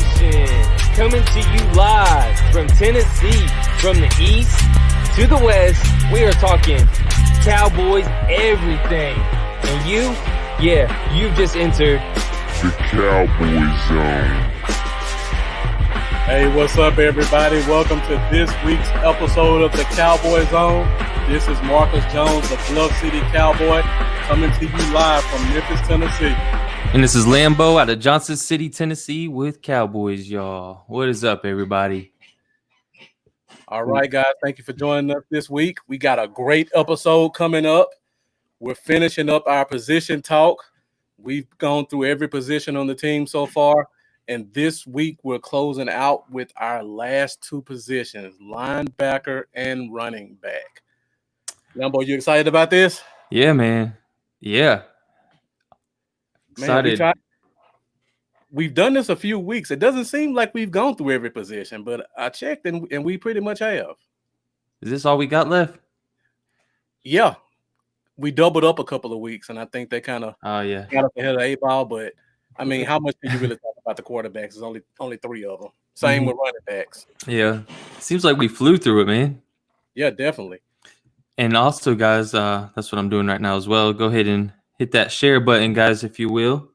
Nation, coming to you live from Tennessee, from the east to the west. We are talking Cowboys everything. And you've just entered the Cowboy Zone. Hey, what's up, everybody? Welcome to this week's episode of the Cowboy Zone. This is Marcus Jones, the Bluff City Cowboy, coming to you live from Memphis, Tennessee. And this is Lambo out of Johnson City, Tennessee with Cowboys, y'all. What is up, everybody? All right, guys. Thank you for joining us this week. We got a great episode coming up. We're finishing up our position talk. We've gone through every position on the team so far. And this week, we're closing out with our last two positions, linebacker and running back. Lambo, you excited about this? Yeah, man. Yeah. Excited. Man, we've done this a few weeks. It doesn't seem like we've gone through every position, but I checked and we pretty much have. Is this all we got left? Yeah. We doubled up a couple of weeks, and I think they kind of got up ahead of the 8 ball. But, I mean, how much do you really talk about the quarterbacks? There's only three of them. Same with running backs. Yeah. Seems like we flew through it, man. Yeah, definitely. And also, guys, that's what I'm doing right now as well. Go ahead and hit that share button, guys, if you will.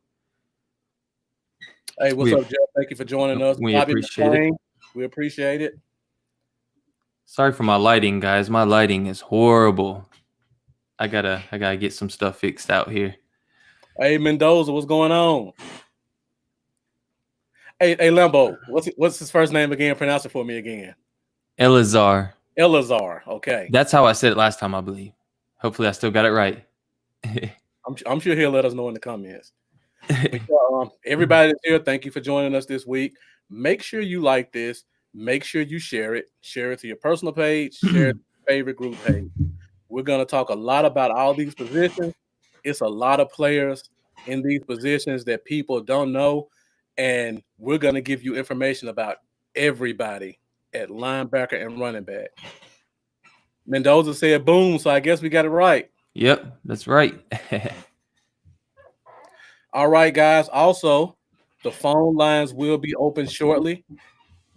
Hey, what's up, Jeff? Thank you for joining us. We appreciate it. We appreciate it. Sorry for my lighting, guys. My lighting is horrible. I gotta get some stuff fixed out here. Hey, Mendoza, what's going on? Hey, Lambo, what's his first name again? Pronounce it for me again. Elazar. Okay. That's how I said it last time, I believe. Hopefully I still got it right. I'm sure he'll let us know in the comments. Everybody that's here, thank you for joining us this week. Make sure you like this. Make sure you share it. Share it to your personal page. Share it to your favorite group page. We're going to talk a lot about all these positions. It's a lot of players in these positions that people don't know, and we're going to give you information about everybody at linebacker and running back. Mendoza said boom, so I guess we got it right. Yep, that's right. All right, guys. Also, the phone lines will be open shortly.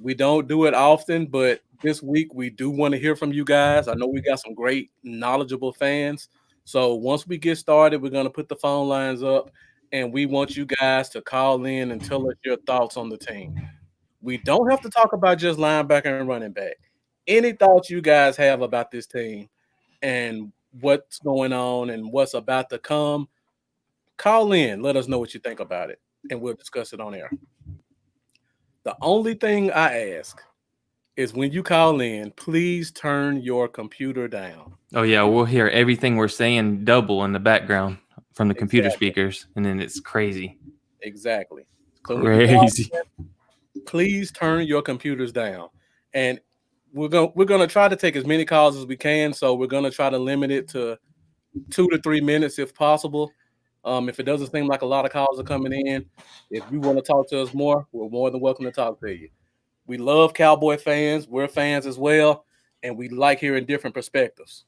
We don't do it often, but this week we do want to hear from you guys. I know we got some great, knowledgeable fans. So once we get started, we're going to put the phone lines up, and we want you guys to call in and tell us your thoughts on the team. We don't have to talk about just linebacker and running back. Any thoughts you guys have about this team and what's going on and what's about to come, call in. Let us know what you think about it, and we'll discuss it on air. The only thing I ask is when you call in, please turn your computer down. Oh, yeah, we'll hear everything we're saying double in the background from the computer speakers, and then it's crazy. Exactly. So crazy. Please turn your computers down. And we're gonna try to take as many calls as we can, so we're going to try to limit it to 2 to 3 minutes if possible. If it doesn't seem like a lot of calls are coming in, if you want to talk to us more, we're more than welcome to talk to you. We love Cowboy fans. We're fans as well, and we like hearing different perspectives.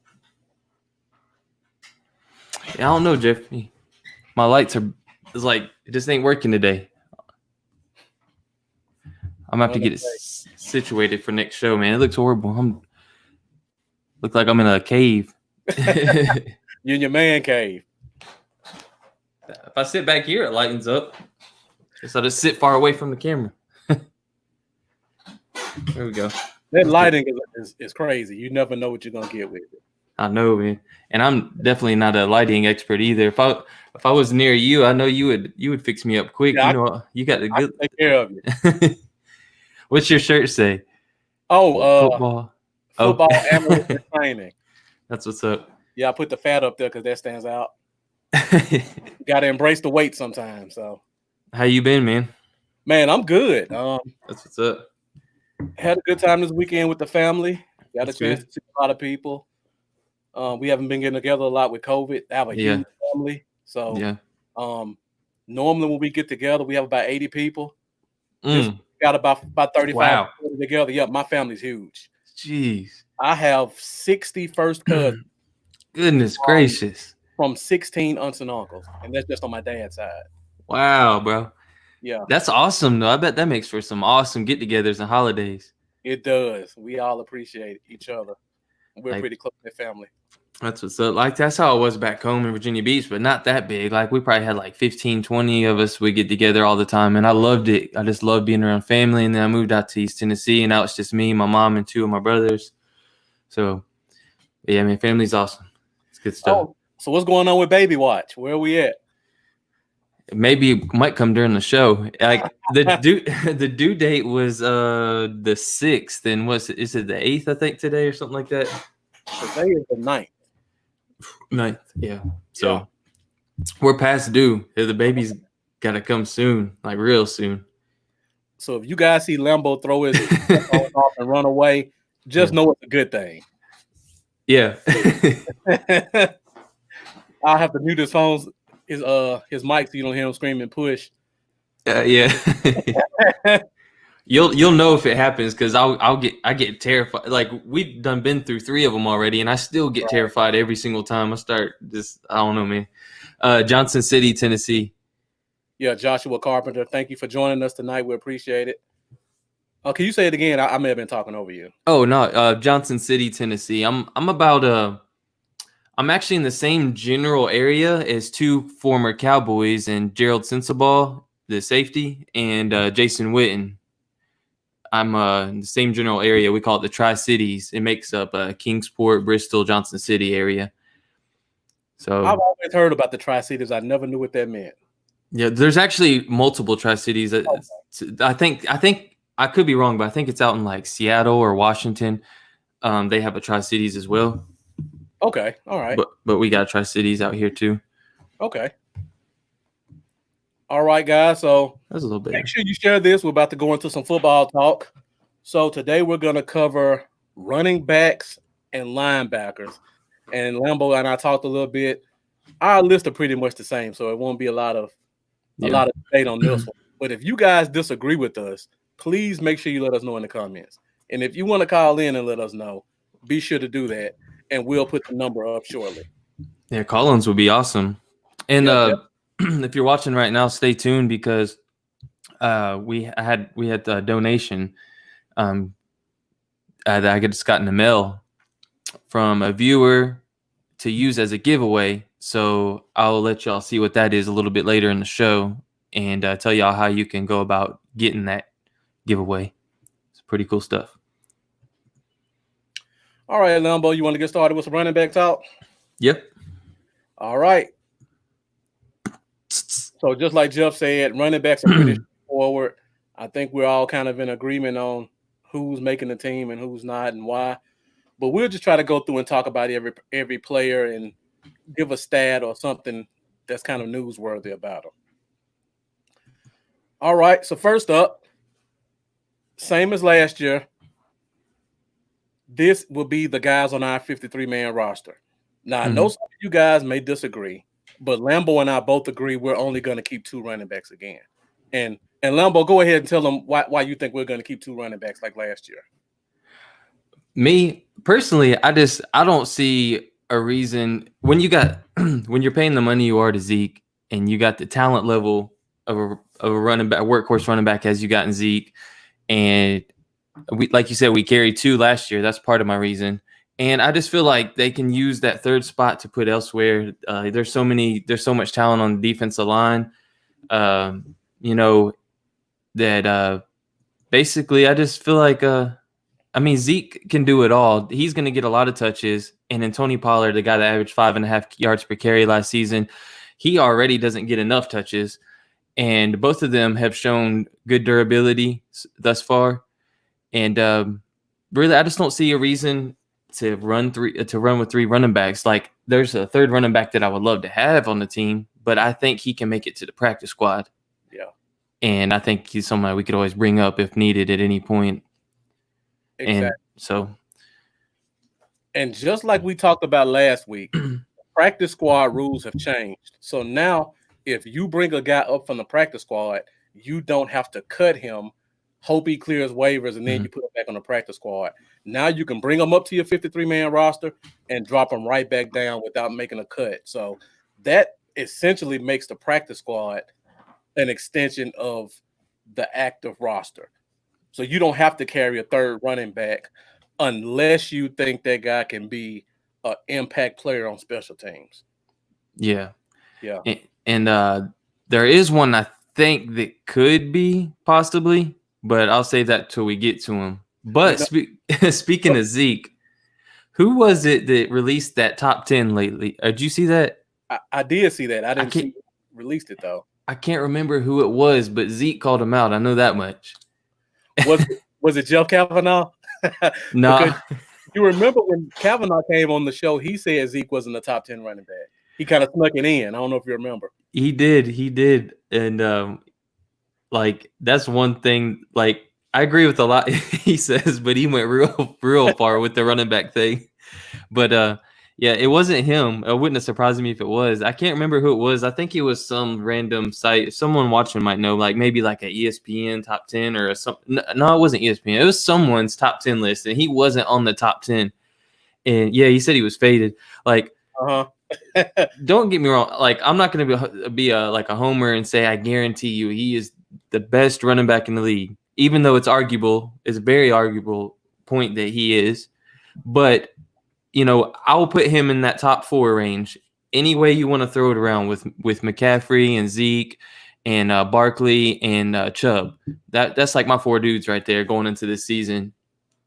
Yeah, I don't know, Jeffy. My lights it just ain't working today. I'm going to have to get it situated for next show, man. It looks horrible. Look like I'm in a cave. You're in your man cave. If I sit back here, it lightens up. Guess I'll just sit far away from the camera. There we go. That lighting is crazy. You never know what you're going to get with it. I know, man. And I'm definitely not a lighting expert either. If I was near you, I know you would fix me up quick. Yeah, you got the good. I take care of you. What's your shirt say? Football Analyst training. That's what's up. Yeah, I put the fat up there because that stands out. Got to embrace the weight sometimes. So, how you been, man? Man, I'm good. That's what's up. Had a good time this weekend with the family. Got a chance to see a lot of people. We haven't been getting together a lot with COVID. I have a huge family. So, normally when we get together, we have about 80 people. Just got about 35 together. Yeah, my family's huge. Jeez. I have 60 first cousins. Goodness gracious. From 16 aunts and uncles. And that's just on my dad's side. Wow, bro. Yeah, That's awesome, though. I bet that makes for some awesome get-togethers and holidays. it does. We all appreciate each other. We're Like pretty close to family. that's what's up. Like that's how it was back home in Virginia Beach, but not that big. Like we probably had like 15, 20 of us. We get together all the time, and I loved it. I just loved being around family. And then I moved out to East Tennessee, and now it's just me, my mom, and two of my brothers. So yeah, man, family's awesome. It's good stuff. Oh, so what's going on with Baby Watch? Where are we at? Maybe it might come during the show. Like the due date was the 6th, and is it the 8th, I think, today or something like that? Today is the 9th. 9th, yeah. So we're past due. The baby's gotta come soon, like real soon. So if you guys see Lambo throw his phone off and run away, just know it's a good thing. Yeah. I'll have to mute his phones, his mic, so you don't hear him scream and push. Yeah. You'll know if it happens because I get terrified. Like we've been through 3 of them already, and I still get terrified every single time I start. I don't know, man. Johnson City, Tennessee. Yeah, Joshua Carpenter. Thank you for joining us tonight. We appreciate it. Oh, can you say it again? I may have been talking over you. Oh no, Johnson City, Tennessee. I'm actually in the same general area as 2 former Cowboys, and Gerald Sensabaugh, the safety, and Jason Witten. I'm in the same general area. We call it the Tri-Cities. It makes up Kingsport, Bristol, Johnson City area. So I've always heard about the Tri-Cities. I never knew what that meant. Yeah, there's actually multiple Tri-Cities. I think I could be wrong, but I think it's out in like Seattle or Washington. They have a Tri-Cities as well. Okay, all right. But we got Tri-Cities out here too. Okay. All right, guys. So that's a little bit. Make sure you share this. We're about to go into some football talk. So today we're going to cover running backs and linebackers. And Lambo and I talked a little bit. Our lists are pretty much the same, so it won't be a lot of debate on this one. But if you guys disagree with us, please make sure you let us know in the comments. And if you want to call in and let us know, be sure to do that, and we'll put the number up shortly. Yeah, call-ins would be awesome. And if you're watching right now, stay tuned because we had a donation that I just got in the mail from a viewer to use as a giveaway. So I'll let y'all see what that is a little bit later in the show and tell y'all how you can go about getting that giveaway. It's pretty cool stuff. All right, Lambo, you want to get started with some running back talk? Yep. All right. So just like Jeff said, running backs are pretty straightforward. I think we're all kind of in agreement on who's making the team and who's not and why. But we'll just try to go through and talk about every player and give a stat or something that's kind of newsworthy about them. All right. So first up, same as last year, this will be the guys on our 53-man roster. Now, I know some of you guys may disagree, but Lambo and I both agree we're only going to keep 2 running backs again. And Lambo, go ahead and tell them why you think we're going to keep 2 running backs like last year. Me personally, I don't see a reason when you're paying the money you are to Zeke and you got the talent level of a running back, workhorse running back as you got in Zeke, and we, like you said, we carried 2 last year. That's part of my reason. And I just feel like they can use that 3rd spot to put elsewhere. There's so much talent on the defensive line. That basically I just feel like Zeke can do it all. He's going to get a lot of touches. And then Tony Pollard, the guy that averaged 5.5 yards per carry last season, he already doesn't get enough touches. And both of them have shown good durability thus far. And really, I just don't see a reason to run with 3 running backs. Like there's a 3rd running back that I would love to have on the team, but I think he can make it to the practice squad. Yeah. And I think he's somebody we could always bring up if needed at any point. Exactly. And just like we talked about last week, practice squad rules have changed. So now if you bring a guy up from the practice squad, you don't have to cut him, hope he clears waivers, and then you put him back on the practice squad. Now you can bring him up to your 53-man roster and drop him right back down without making a cut. So that essentially makes the practice squad an extension of the active roster. So you don't have to carry a third running back unless you think that guy can be an impact player on special teams. Yeah. Yeah. And there is one I think that could be possibly, but I'll save that till we get to him. But speaking of Zeke, who was it that released that top 10 lately? Did you see that? I did see that. I didn't see who released it though. I can't remember who it was, but Zeke called him out. I know that much. Was it Jeff Kavanaugh? No. Because you remember when Kavanaugh came on the show, he said Zeke wasn't the top 10 running back. He kind of snuck it in. I don't know if you remember. He did. And like that's one thing, like I agree with a lot he says, but he went real far with the running back thing. But yeah, it wasn't him. It wouldn't have surprised me if it was. I can't remember who it was. I think it was some random site. Someone watching might know, like maybe like a ESPN top 10 or something. No, it wasn't ESPN. It was someone's top 10 list, and he wasn't on the top 10. And yeah, he said he was faded. Like, don't get me wrong. Like, I'm not going to be like a homer and say I guarantee you he is the best running back in the league, even though it's arguable. It's a very arguable point that he is. But you know, I will put him in that top 4 range. Any way you want to throw it around with McCaffrey and Zeke and Barkley and Chubb. That's like my 4 dudes right there going into this season.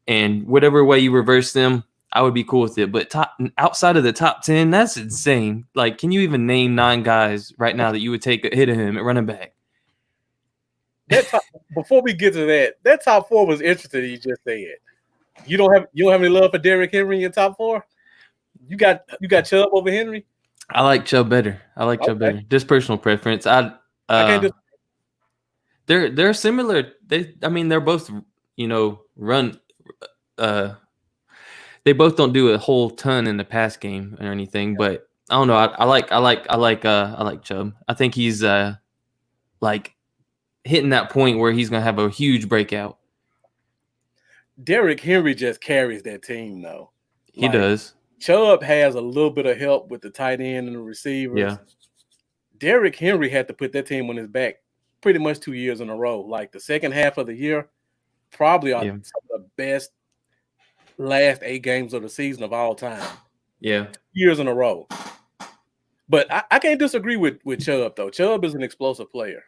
And whatever way you reverse them, I would be cool with it. But outside of the top 10, that's insane. Like, can you even name 9 guys right now that you would take a hit of him at running back? Before we get to that top 4 was interesting. You just said. You don't have any love for Derrick Henry in your top 4? You got Chubb over Henry? I like Chubb better. Chubb better. Just personal preference. I can't just. They're similar. They're both, you know, run. They both don't do a whole ton in the pass game or anything, but I don't know. I like Chubb. I think he's like hitting that point where he's gonna have a huge breakout. Derrick Henry just carries that team, though. He does. Chubb has a little bit of help with the tight end and the receivers. Yeah. Derrick Henry had to put that team on his back pretty much 2 years in a row. Like the second half of the year, probably some of the best last 8 games of the season of all time. Yeah. 2 years in a row. But I can't disagree with Chubb, though. Chubb is an explosive player.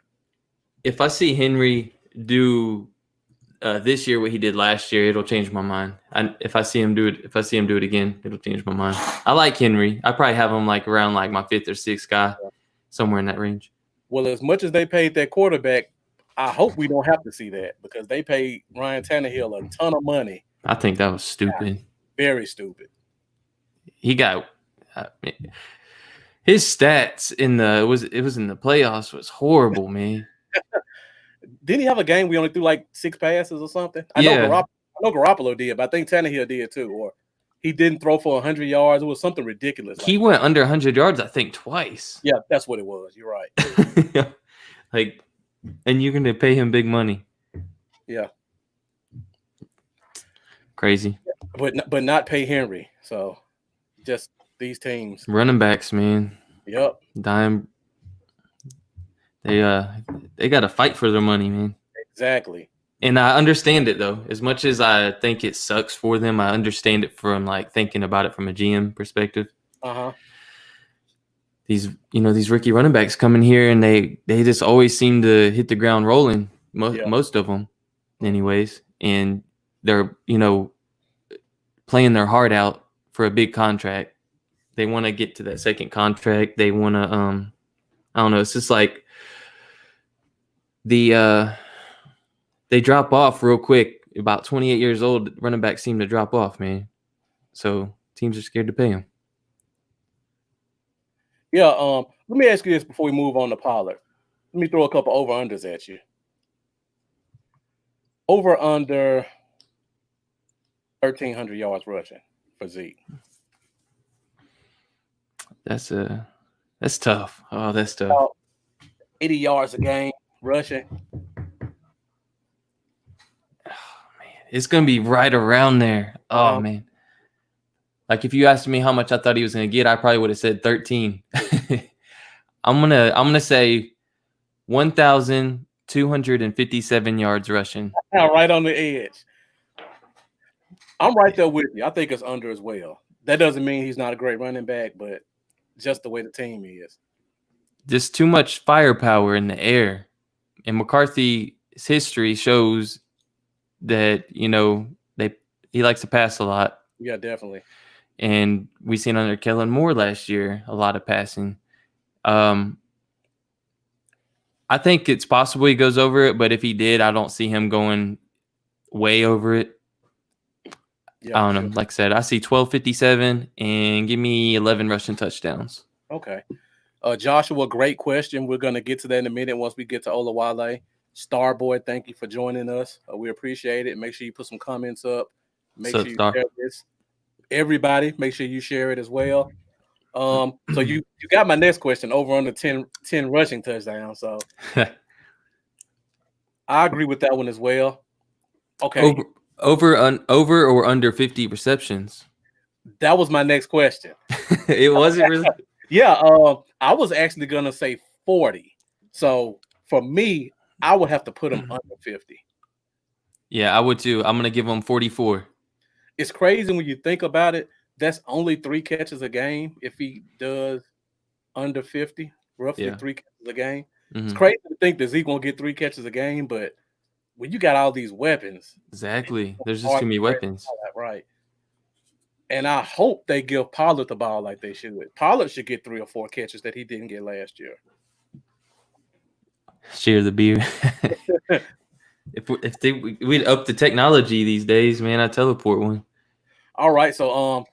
If I see Henry do this year what he did last year, it'll change my mind. If I see him do it again, it'll change my mind. I like Henry. I probably have him like around like my 5th or 6th guy, somewhere in that range. Well, as much as they paid that quarterback, I hope we don't have to see that because they paid Ryan Tannehill a ton of money. I think that was stupid. Very stupid. He got his stats in the it was in the playoffs was horrible, man. Didn't he have a game we only threw like 6 passes or something? I know Garoppolo did, but I think Tannehill did too. Or he didn't throw for 100 yards. It was something ridiculous. He went under 100 yards, I think, twice. Yeah, that's what it was. You're right. Yeah. Like, and you're going to pay him big money. Yeah. Crazy. But not pay Henry. So just these teams. Running backs, man. Yep. Dime. They got to fight for their money, man. Exactly. And I understand it though. As much as I think it sucks for them, I understand it from like thinking about it from a GM perspective. These rookie running backs come in here and they just always seem to hit the ground rolling. Most of them, anyways, and they're playing their heart out for a big contract. They want to get to that second contract. They want to I don't know. It's just like they drop off real quick. About 28 years old, running backs seem to drop off, man. So teams are scared to pay them. Yeah. Let me ask you this before we move on to Pollard. Let me throw a couple over-unders at you. Over-under 1,300 yards rushing for Zeke. That's tough. Oh, that's tough. 80 yards a game rushing. It's gonna be right around there. Oh man. Like if you asked me how much I thought he was gonna get, I probably would have said 13. I'm gonna say 1,257 yards rushing. Right on the edge. I'm right there with you. I think it's under as well. That doesn't mean he's not a great running back, but just the way the team is. Just too much firepower in the air. And McCarthy's history shows that, he likes to pass a lot. Yeah, definitely. And we seen under Kellen Moore last year a lot of passing. I think it's possible he goes over it, but if he did, I don't see him going way over it. Yeah, I don't know. Like I said, I see 1257 and give me 11 rushing touchdowns. Okay. Joshua, great question. We're going to get to that in a minute once we get to Olawale. Starboy, thank you for joining us. We appreciate it. Make sure you put some comments up. Make sure you share this. Everybody, make sure you share it as well. So you got my next question over on the 10 rushing touchdowns. So I agree with that one as well. Okay. Over or under 50 receptions? That was my next question. It wasn't really. Yeah, I was actually gonna say 40. So for me, I would have to put him under 50. Yeah, I would too. I'm gonna give him 44. It's crazy when you think about it. That's only 3 catches a game if he does under 50, roughly 3 catches a game. Mm-hmm. It's crazy to think that Zeke won't get 3 catches a game, but when you got all these weapons. Exactly. There's just too many weapons. Right. And I hope they give Pollard the ball like they should. Pollard should get 3 or 4 catches that he didn't get last year. Share the beer. If we'd up the technology these days, man, I teleport one. All right, so all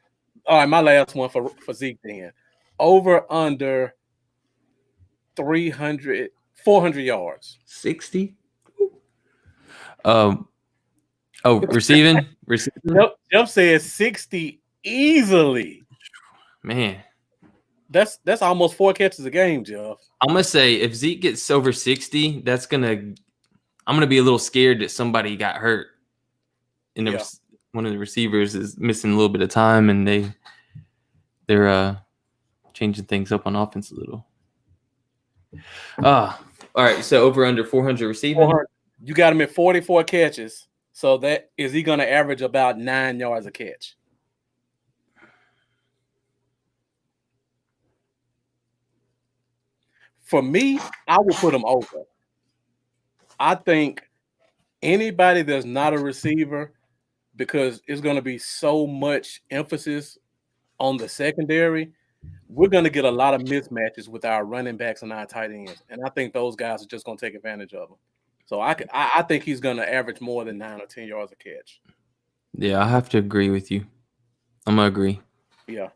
right, my last one for Zeke then. Over under 400 yards. 60. Receiving. Jeff says 60 easily. Man, that's almost 4 catches a game, Jeff. I'm gonna say if Zeke gets over 60, I'm gonna be a little scared that somebody got hurt. And one of the receivers is missing a little bit of time, and they're changing things up on offense a little. All right. So over under 400 receiving. 400. You got him at 44 catches. So that is he going to average about 9 yards a catch? For me, I will put him over. I think anybody that's not a receiver, because it's going to be so much emphasis on the secondary, we're going to get a lot of mismatches with our running backs and our tight ends. And I think those guys are just going to take advantage of them. So I think he's going to average more than 9 or 10 yards a catch. Yeah, I have to agree with you. I'm going to agree. Yeah.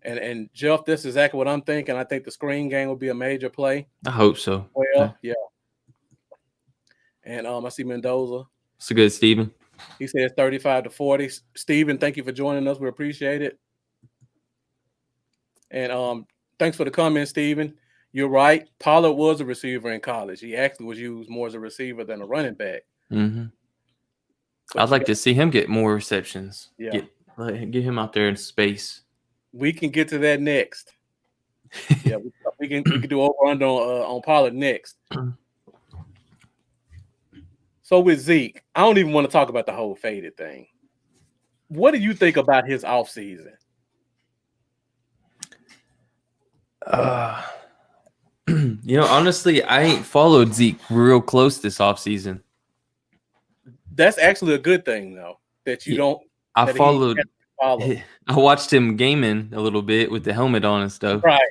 And Jeff, this is exactly what I'm thinking. I think the screen game will be a major play. I hope so. Well, yeah. And I see Mendoza. It's good, Steven. He says 35-40. Steven, thank you for joining us. We appreciate it. And thanks for the comment, Steven. You're right. Pollard was a receiver in college. He actually was used more as a receiver than a running back. Mm-hmm. I'd like to see him get more receptions. Yeah. Get him out there in space. We can get to that next. Yeah, we can do over under on Pollard next. So with Zeke, I don't even want to talk about the whole faded thing. What do you think about his offseason? Honestly, I ain't followed Zeke real close this offseason. That's actually a good thing, though, that you don't. I watched him gaming a little bit with the helmet on and stuff. Right.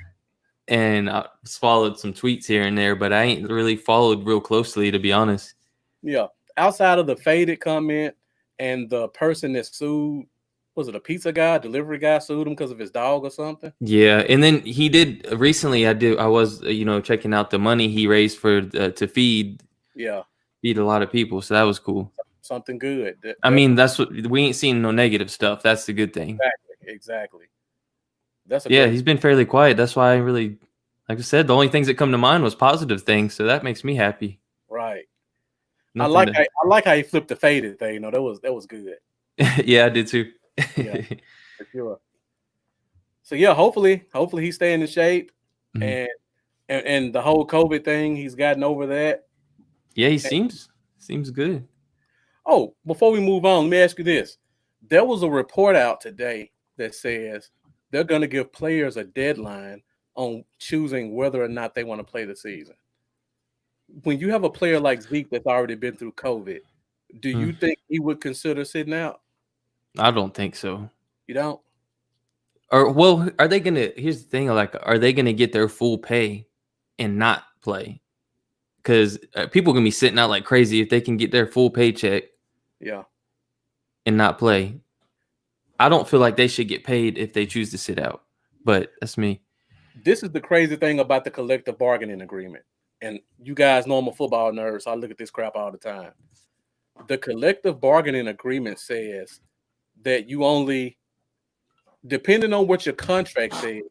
And I followed some tweets here and there, but I ain't really followed real closely, to be honest. Yeah. Outside of the faded comment and the person that sued, was it a pizza guy, delivery guy sued him because of his dog or something? Yeah, and then he did recently. I was checking out the money he raised for to feed a lot of people, so that was cool. Something good. I mean, that's what we ain't seen no negative stuff. That's the good thing. Exactly. He's been fairly quiet. That's why I really, like I said, the only things that come to mind was positive things, so that makes me happy. Right. I like how he flipped the faded thing. That was good. Yeah, I did too. Yeah, for sure. So yeah, hopefully he's staying in shape. Mm-hmm. And and the whole COVID thing, he's gotten over that. Yeah, he And, seems good. oh, before we move on, let me ask you this: there was a report out today that says they're going to give players a deadline on choosing whether or not they want to play the season. When you have a player like Zeke that's already been through COVID, do Mm, you think he would consider sitting out? I don't think so. You don't? Or well, are they gonna? Here's the thing: like, are they gonna get their full pay and not play? Because people gonna be sitting out like crazy if they can get their full paycheck Yeah. and not play. I don't feel like they should get paid if they choose to sit out, but that's me. This is the crazy thing about the collective bargaining agreement. And you guys know I'm a football nerd, so I look at this crap all the time. The collective bargaining agreement says that you only, depending on what your contract says,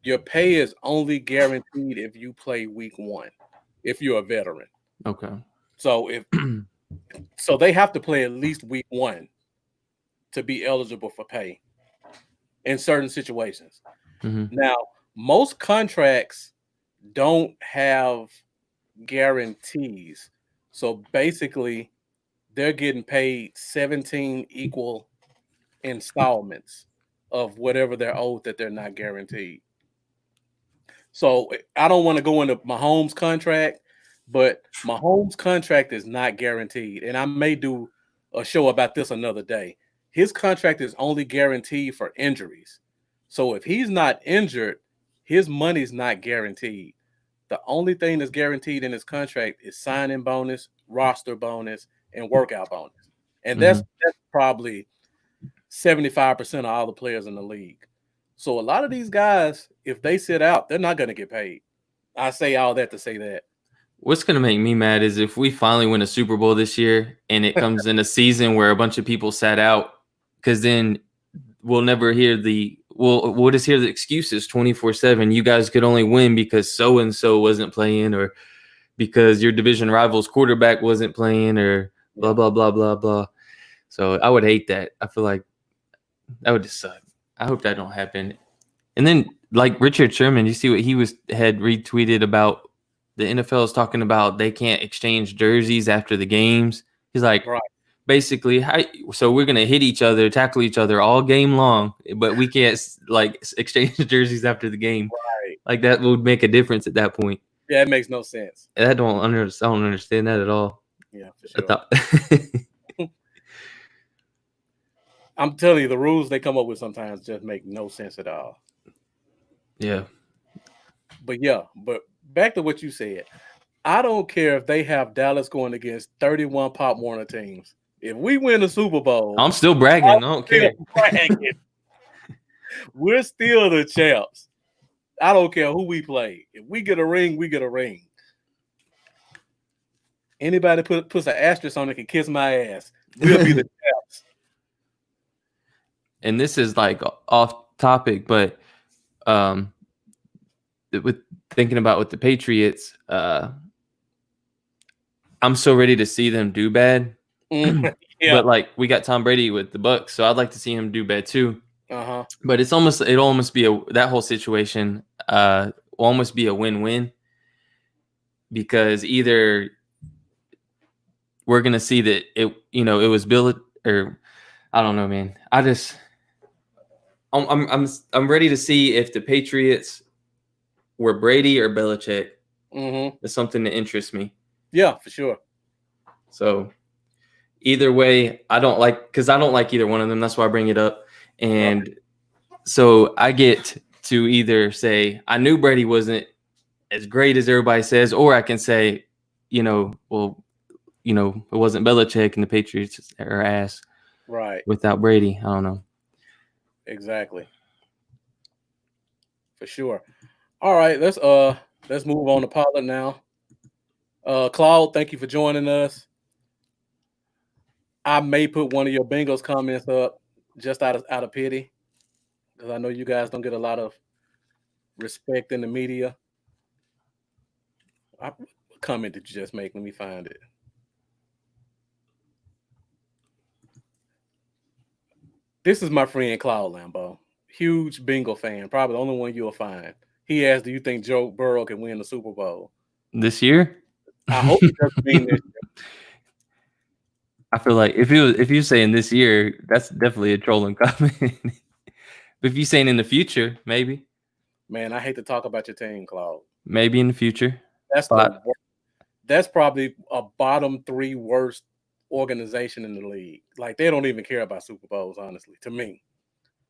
your pay is only guaranteed if you play week one, if you're a veteran. Okay. So so they have to play at least week one to be eligible for pay in certain situations. hmm Now, most contracts don't have guarantees. So basically, they're getting paid 17 equal installments of whatever they're owed that they're not guaranteed. So I don't want to go into Mahomes' contract, but Mahomes' contract is not guaranteed. And I may do a show about this another day. His contract is only guaranteed for injuries. So if he's not injured, his money's not guaranteed. The only thing that's guaranteed in his contract is signing bonus, roster bonus, and workout bonus. And hmm that's probably 75% of all the players in the league. So a lot of these guys, if they sit out, they're not going to get paid. I say all that to say that. What's gonna make me mad is if we finally win a Super Bowl this year and it comes in a season where a bunch of people sat out, because then we'll never hear we'll just hear the excuses 24/7. You guys could only win because so and so wasn't playing, or because your division rival's quarterback wasn't playing, or blah Yeah. blah blah blah blah. So I would hate that. I feel like that would just suck. I hope that don't happen. And then like Richard Sherman, you see what he had retweeted about the NFL is talking about they can't exchange jerseys after the games. He's like, Right. basically, so we're gonna hit each other, tackle each other all game long, but we can't like exchange jerseys after the game. Right. Like that would make a difference at that point. Yeah, it makes no sense. I don't understand that at all. Yeah, for I sure. thought I'm telling you, the rules they come up with sometimes just make no sense at all. yeah. But back to what you said. I don't care if they have Dallas going against 31 Pop Warner teams. If we win the Super Bowl, I'm still bragging. I don't care. We're still the champs. I don't care who we play. If we get a ring, we get a ring. Anybody puts an asterisk on it can kiss my ass. We'll be the champs. And this is like off topic, but with thinking about with the Patriots, I'm so ready to see them do bad. Yeah. But like we got Tom Brady with the Bucks, so I'd like to see him do bad too. Uh-huh. But it'll almost be that whole situation will almost be a win-win, because either we're gonna see that it was Bill, or I don't know, man. I'm ready to see if the Patriots were Brady or Belichick. Mm-hmm. It's something that interests me. Yeah, for sure. So either way, I don't like either one of them. That's why I bring it up. And so I get to either say I knew Brady wasn't as great as everybody says, or I can say, it wasn't Belichick and the Patriots are ass Right. without Brady. I don't know. Exactly. For sure. All right, let's move on to Pollard now. Claude, thank you for joining us. I may put one of your Bengals comments up just out of pity, because I know you guys don't get a lot of respect in the media. What comment did you just make? Let me find it. This is my friend Claude Lambeau, huge Bengal fan, probably the only one you'll find. He asked, "Do you think Joe Burrow can win the Super Bowl?" This year? I hope he doesn't mean this year. I feel like if you're saying this year, that's definitely a trolling comment. But if you're saying in the future, maybe Man, I hate to talk about your team, Claude. maybe in the future. That's But that's probably a bottom 3 worst organization in the league. Like they don't even care about Super Bowls, honestly. To me,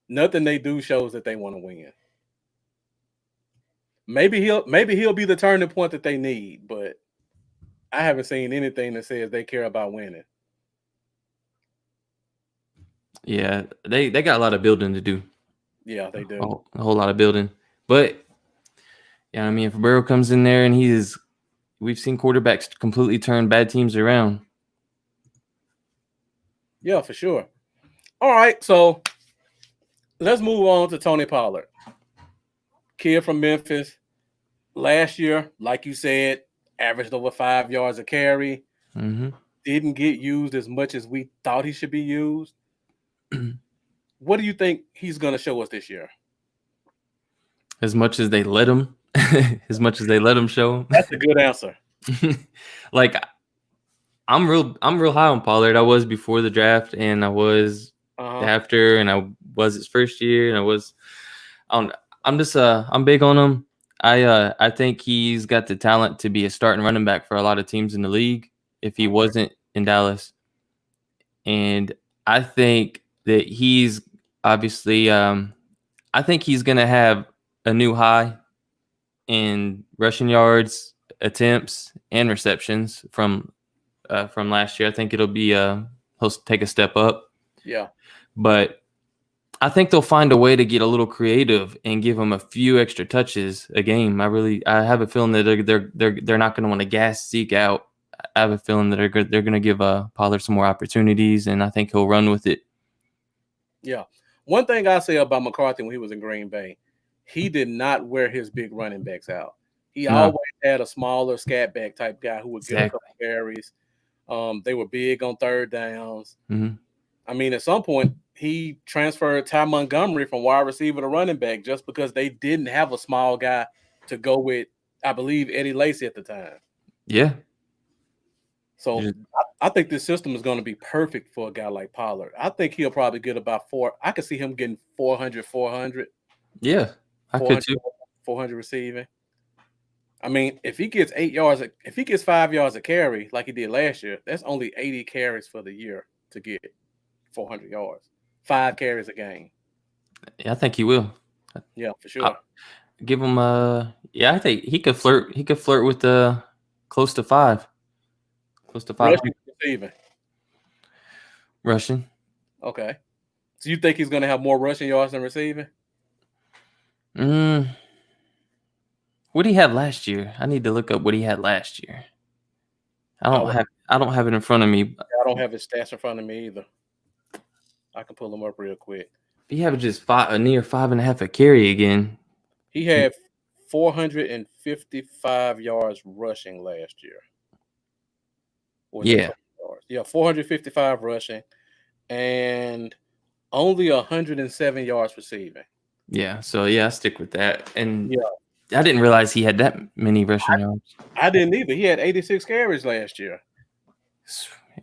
nothing they do shows that they want to win. Maybe he'll be the turning point that they need, but I haven't seen anything that says they care about winning. yeah, they got a lot of building to do. Yeah, they do. A whole lot of building. But yeah, I mean, if Burrow comes in there and we've seen quarterbacks completely turn bad teams around. Yeah, for sure. All right, so let's move on to Tony Pollard. Kid from Memphis. Last year, like you said, averaged over 5 yards a carry. Mm-hmm. Didn't get used as much as we thought he should be used. What do you think he's going to show us this year? As much as they let him, as much as they let him show him. That's a good answer. Like, I'm real high on Pollard. I was before the draft, and I was after, and I was his first year, and I was. I'm big on him. I think he's got the talent to be a starting running back for a lot of teams in the league if he wasn't in Dallas. And I think that he's obviously I think he's going to have a new high in rushing yards, attempts, and receptions from last year. I think it'll be he'll take a step up. Yeah. But I think they'll find a way to get a little creative and give him a few extra touches a game. I have a feeling that they're not going to want to gas Zeke out. I have a feeling that they're going to give Pollard some more opportunities, and I think he'll run with it. Yeah. One thing I say about McCarthy when he was in Green Bay, he did not wear his big running backs out. He always had a smaller scat back type guy who would get a couple carries. They were big on third downs. Mm-hmm. I mean, at some point, he transferred Ty Montgomery from wide receiver to running back just because they didn't have a small guy to go with, I believe, Eddie Lacy at the time. Yeah. So I think this system is going to be perfect for a guy like Pollard. I think he'll probably get about 4. I could see him getting 400. Yeah, I could too. 400 receiving. I mean, if he gets 8 yards, if he gets 5 yards a carry like he did last year, that's only 80 carries for the year to get 400 yards. 5 carries a game. Yeah, I think he will. Yeah, for sure. Give him yeah, I think he could flirt. He could flirt with close to 5. Close to 5 receiving. Rushing. Okay. So you think he's going to have more rushing yards than receiving? What did he have last year? I need to look up what he had last year. I don't have it in front of me. I don't have his stats in front of me either. I can pull them up real quick. He averages near 5.5 a carry again. He had 455 yards rushing last year. Yeah. 455 rushing and only 107 yards receiving. Yeah, so I stick with that. And I didn't realize he had that many rushing yards. I didn't either. He had 86 carries last year.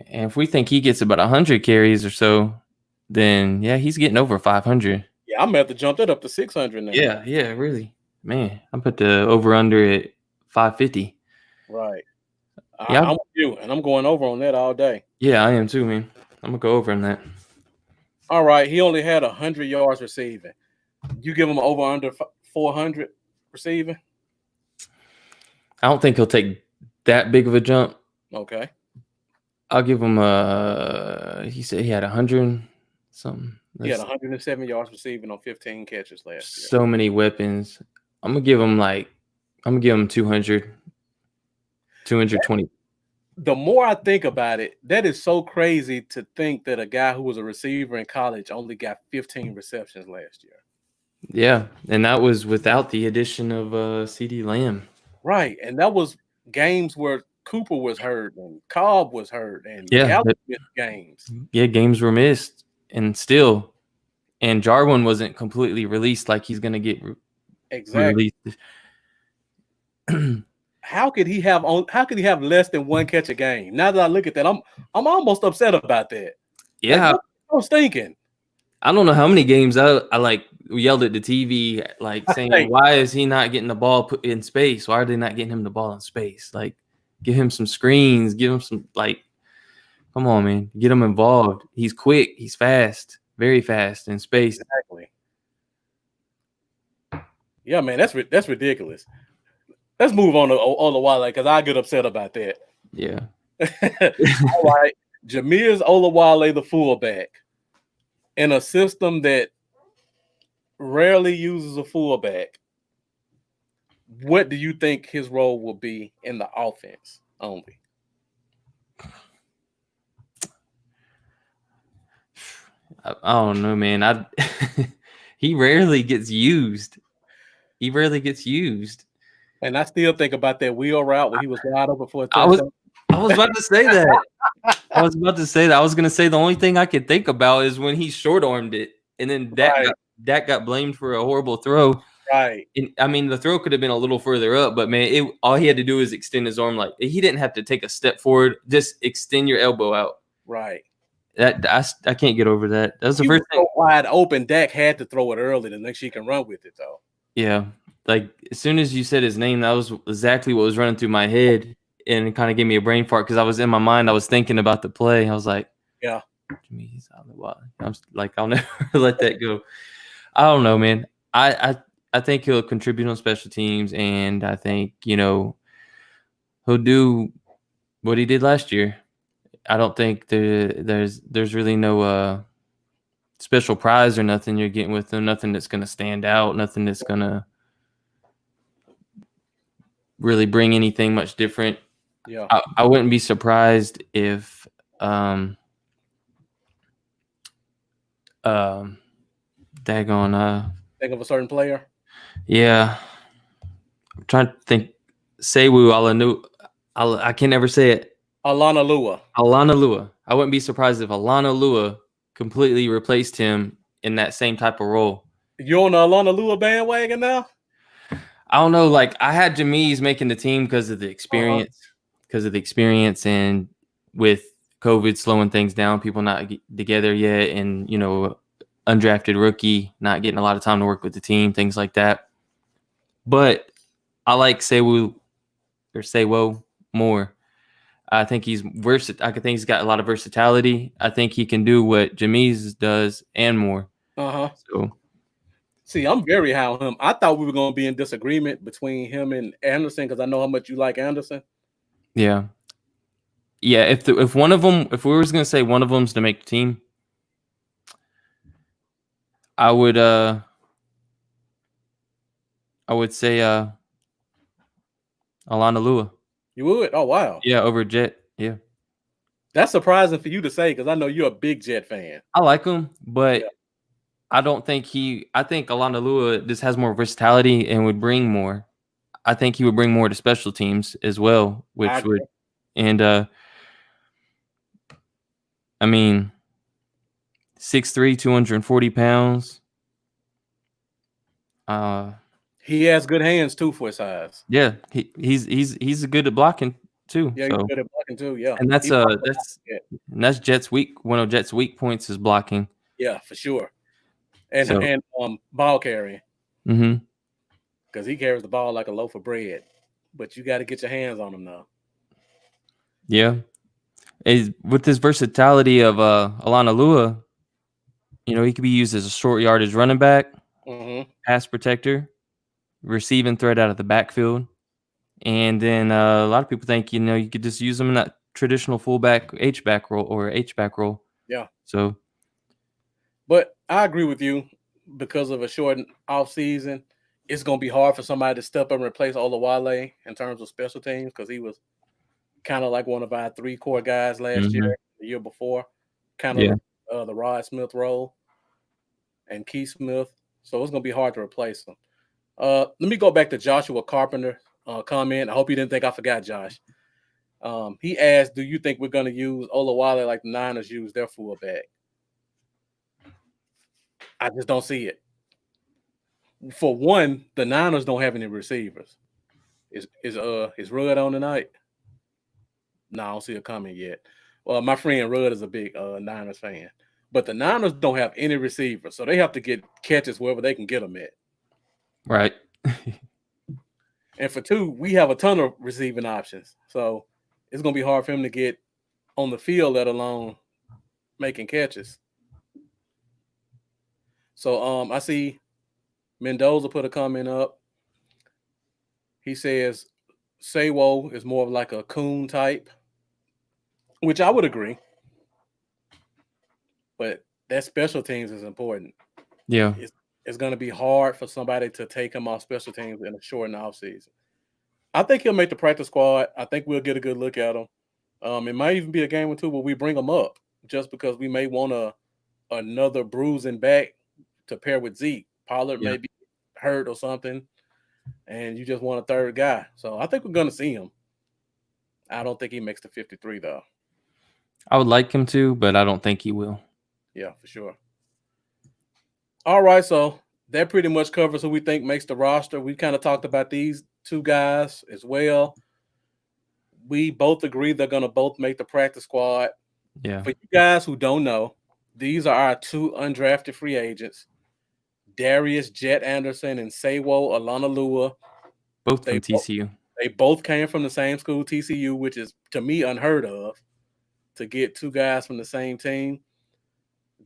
And if we think he gets about 100 carries or so, then he's getting over 500. Yeah, I'm gonna have to jump that up to 600 now. Yeah, really. Man, I put the over under at 550. Right. I'm with you, and I'm going over on that all day. Yeah, I am too, man. I'm gonna go over on that. All right, he only had 100 yards receiving. You give him over under 400 receiving? I don't think he'll take that big of a jump. Okay. I'll give him he said he had 100 something. He had 107 yards receiving on 15 catches last year. So many weapons. I'm gonna give him 200. 220. The more I think about it, that is so crazy to think that a guy who was a receiver in college only got 15 receptions last year. Yeah, and that was without the addition of CeeDee Lamb. Right, and that was games where Cooper was hurt and Cobb was hurt and Gallup missed games. Yeah, games were missed, and Jarwin wasn't completely released like he's going to get Exactly. How could he have less than one catch a game? Now that I look at that, I'm almost upset about that. Like, Yeah, I'm thinking. I don't know how many games I like yelled at the TV, like saying, Right. why is he not getting the ball put in space? Why are they not getting him the ball in space? Like, give him some screens, give him some, like, come on, man, get him involved. He's quick, he's fast, very fast in space. Exactly. Yeah, man, that's ridiculous. Let's move on to Olawale because I get upset about that. Yeah. All right, Jameers Olawale, the fullback, in a system that rarely uses a fullback. What do you think his role will be in the offense only? I don't know, man. He rarely gets used. He rarely gets used. And I still think about that wheel route where he was wide open for a I was touchdown. about to say that. I was about to say that. I was gonna say the only thing I could think about is when he short armed it, and then Dak got blamed for a horrible throw. Right. And, I mean, the throw could have been a little further up, but man, all he had to do is extend his arm. Like, he didn't have to take a step forward. Just extend your elbow out. Right. That I can't get over that. That was the He first was thing. so wide open. Dak had to throw it early to make sure he can run with it, though. Yeah, like as soon as you said his name, that was exactly what was running through my head, and it kind of gave me a brain fart because I was in my mind. I was thinking about the play. I was like, yeah, he's out of the water. I'm like, I'll never let that go. I don't know, man. I think he'll contribute on special teams, and I think he'll do what he did last year. I don't think there's really no special prize or nothing you're getting with him. Nothing that's going to stand out. Nothing that's going to really bring anything much different. Yeah, I wouldn't be surprised if daggone think of a certain player. Yeah, I'm trying to think. Sewu Alanu, I can never say it. Alana Lua. I wouldn't be surprised if Alana Lua completely replaced him in that same type of role. You on the Alana Lua bandwagon now? I don't know. Like, I had Jameez making the team because of the experience, and with COVID slowing things down, people not together yet, and undrafted rookie not getting a lot of time to work with the team, things like that. But I like Sewo more. I think he's versatile. I think he's got a lot of versatility. I think he can do what Jameez does and more. So, see, I'm very high on him. I thought we were going to be in disagreement between him and Anderson because I know how much you like Anderson. Yeah. If we were going to say one of them's to make the team, I would say Alana Lua. You would? Oh, wow. Yeah, over Jet. Yeah. That's surprising for you to say because I know you're a big Jet fan. I like him, but I don't think I think Alana Lua just has more versatility and would bring more. I think he would bring more to special teams as well, which would, and I mean, 6'3", 240 pounds. He has good hands too for his size. Yeah, he's good at blocking too. Yeah, he's good at blocking too. Yeah, and that's Jet's one of Jet's weak points is blocking. Yeah, for sure. And ball carrying. Mm-hmm. Because he carries the ball like a loaf of bread, but you got to get your hands on him now. Yeah, with this versatility of Alana Lua, he could be used as a short yardage running back, pass protector, receiving threat out of the backfield, and then a lot of people think you could just use him in that traditional fullback H-back role. Yeah. So, but I agree with you because of a short off season. It's going to be hard for somebody to step up and replace Olawale in terms of special teams because he was kind of like one of our 3 core guys last year, the year before, kind of the Rod Smith role and Keith Smith. So it's going to be hard to replace him. Let me go back to Joshua Carpenter comment. I hope you didn't think I forgot Josh. He asked, do you think we're going to use Olawale like the Niners use their fullback? I just don't see it. For one, the Niners don't have any receivers. Is Rudd on tonight? No, I don't see a comment yet. Well, my friend Rudd is a big Niners fan, but the Niners don't have any receivers, so they have to get catches wherever they can get them at. Right. And for two, we have a ton of receiving options, so it's gonna be hard for him to get on the field, let alone making catches. So I see Mendoza put a comment up. He says Sawo is more of like a coon type, which I would agree. But that special teams is important. Yeah. It's going to be hard for somebody to take him off special teams in a shortened offseason. I think he'll make the practice squad. I think we'll get a good look at him. It might even be a game or two where we bring him up just because we may want another bruising back to pair with Zeke. Pollard may be hurt or something, and you just want a third guy. So I think we're going to see him. I don't think he makes the 53, though. I would like him to, but I don't think he will. Yeah, for sure. All right, so that pretty much covers who we think makes the roster. We kind of talked about these two guys as well. We both agree they're going to both make the practice squad. Yeah. For you guys who don't know, these are our two undrafted free agents, Darius Jet Anderson and Sawo Alanalua. Both from TCU. They both came from the same school, TCU, which is, to me, unheard of, to get two guys from the same team.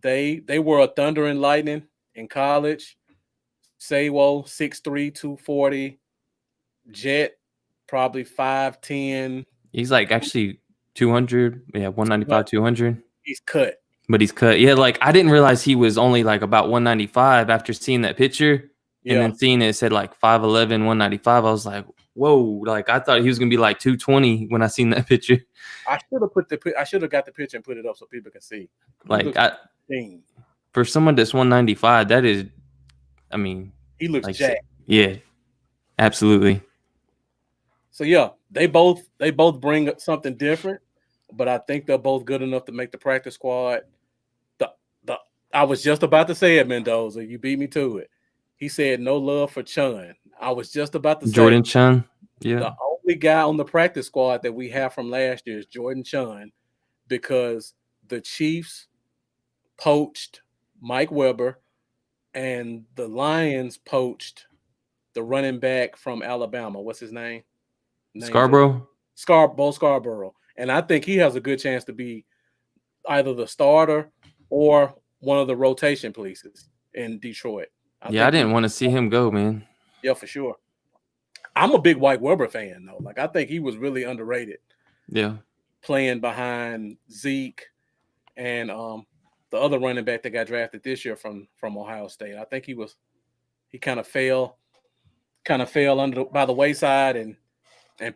They were a Thunder and Lightning in college. Sawo, 6'3", 240. Jet, probably 5'10". He's like actually 200. Yeah, 195, 200. He's cut. But he's cut. Yeah, like I didn't realize he was only like about 195 after seeing that picture. Yeah. And then seeing it said like 5'11", 195. I was like, whoa. Like I thought he was going to be like 220 when I seen that picture. I should have got the picture and put it up so people can see. Like for someone that's 195, that is, I mean. He looks like, jacked. Yeah, absolutely. So yeah, they both bring something different, but I think they're both good enough to make the practice squad. I was just about to say it, Mendoza. You beat me to it. He said no love for Chun. I was just about to say Jordan Chun. Yeah. The only guy on the practice squad that we have from last year is Jordan Chun, because the Chiefs poached Mike Weber and the Lions poached the running back from Alabama. What's his name? Scarborough. Bo Scarborough. And I think he has a good chance to be either the starter or one of the rotation pieces in Detroit. I didn't want to see him go, man. Yeah, for sure. I'm a big Mike Weber fan, though. Like, I think he was really underrated. Yeah. Playing behind Zeke and the other running back that got drafted this year from Ohio State. I think he kind of fell by the wayside and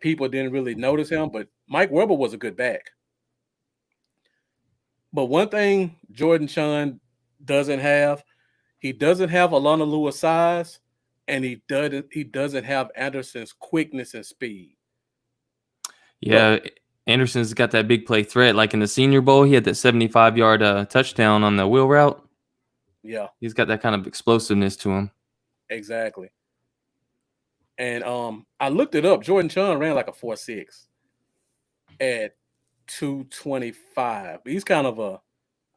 people didn't really notice him. But Mike Weber was a good back. But one thing Jordan Chun doesn't have Alanalua size, and he doesn't have Anderson's quickness and speed. Yeah, Anderson's got that big play threat. Like in the Senior Bowl, he had that 75-yard touchdown on the wheel route. Yeah. He's got that kind of explosiveness to him. Exactly. And I looked it up. Jordan Chun ran like a 4.6 at 225. He's kind of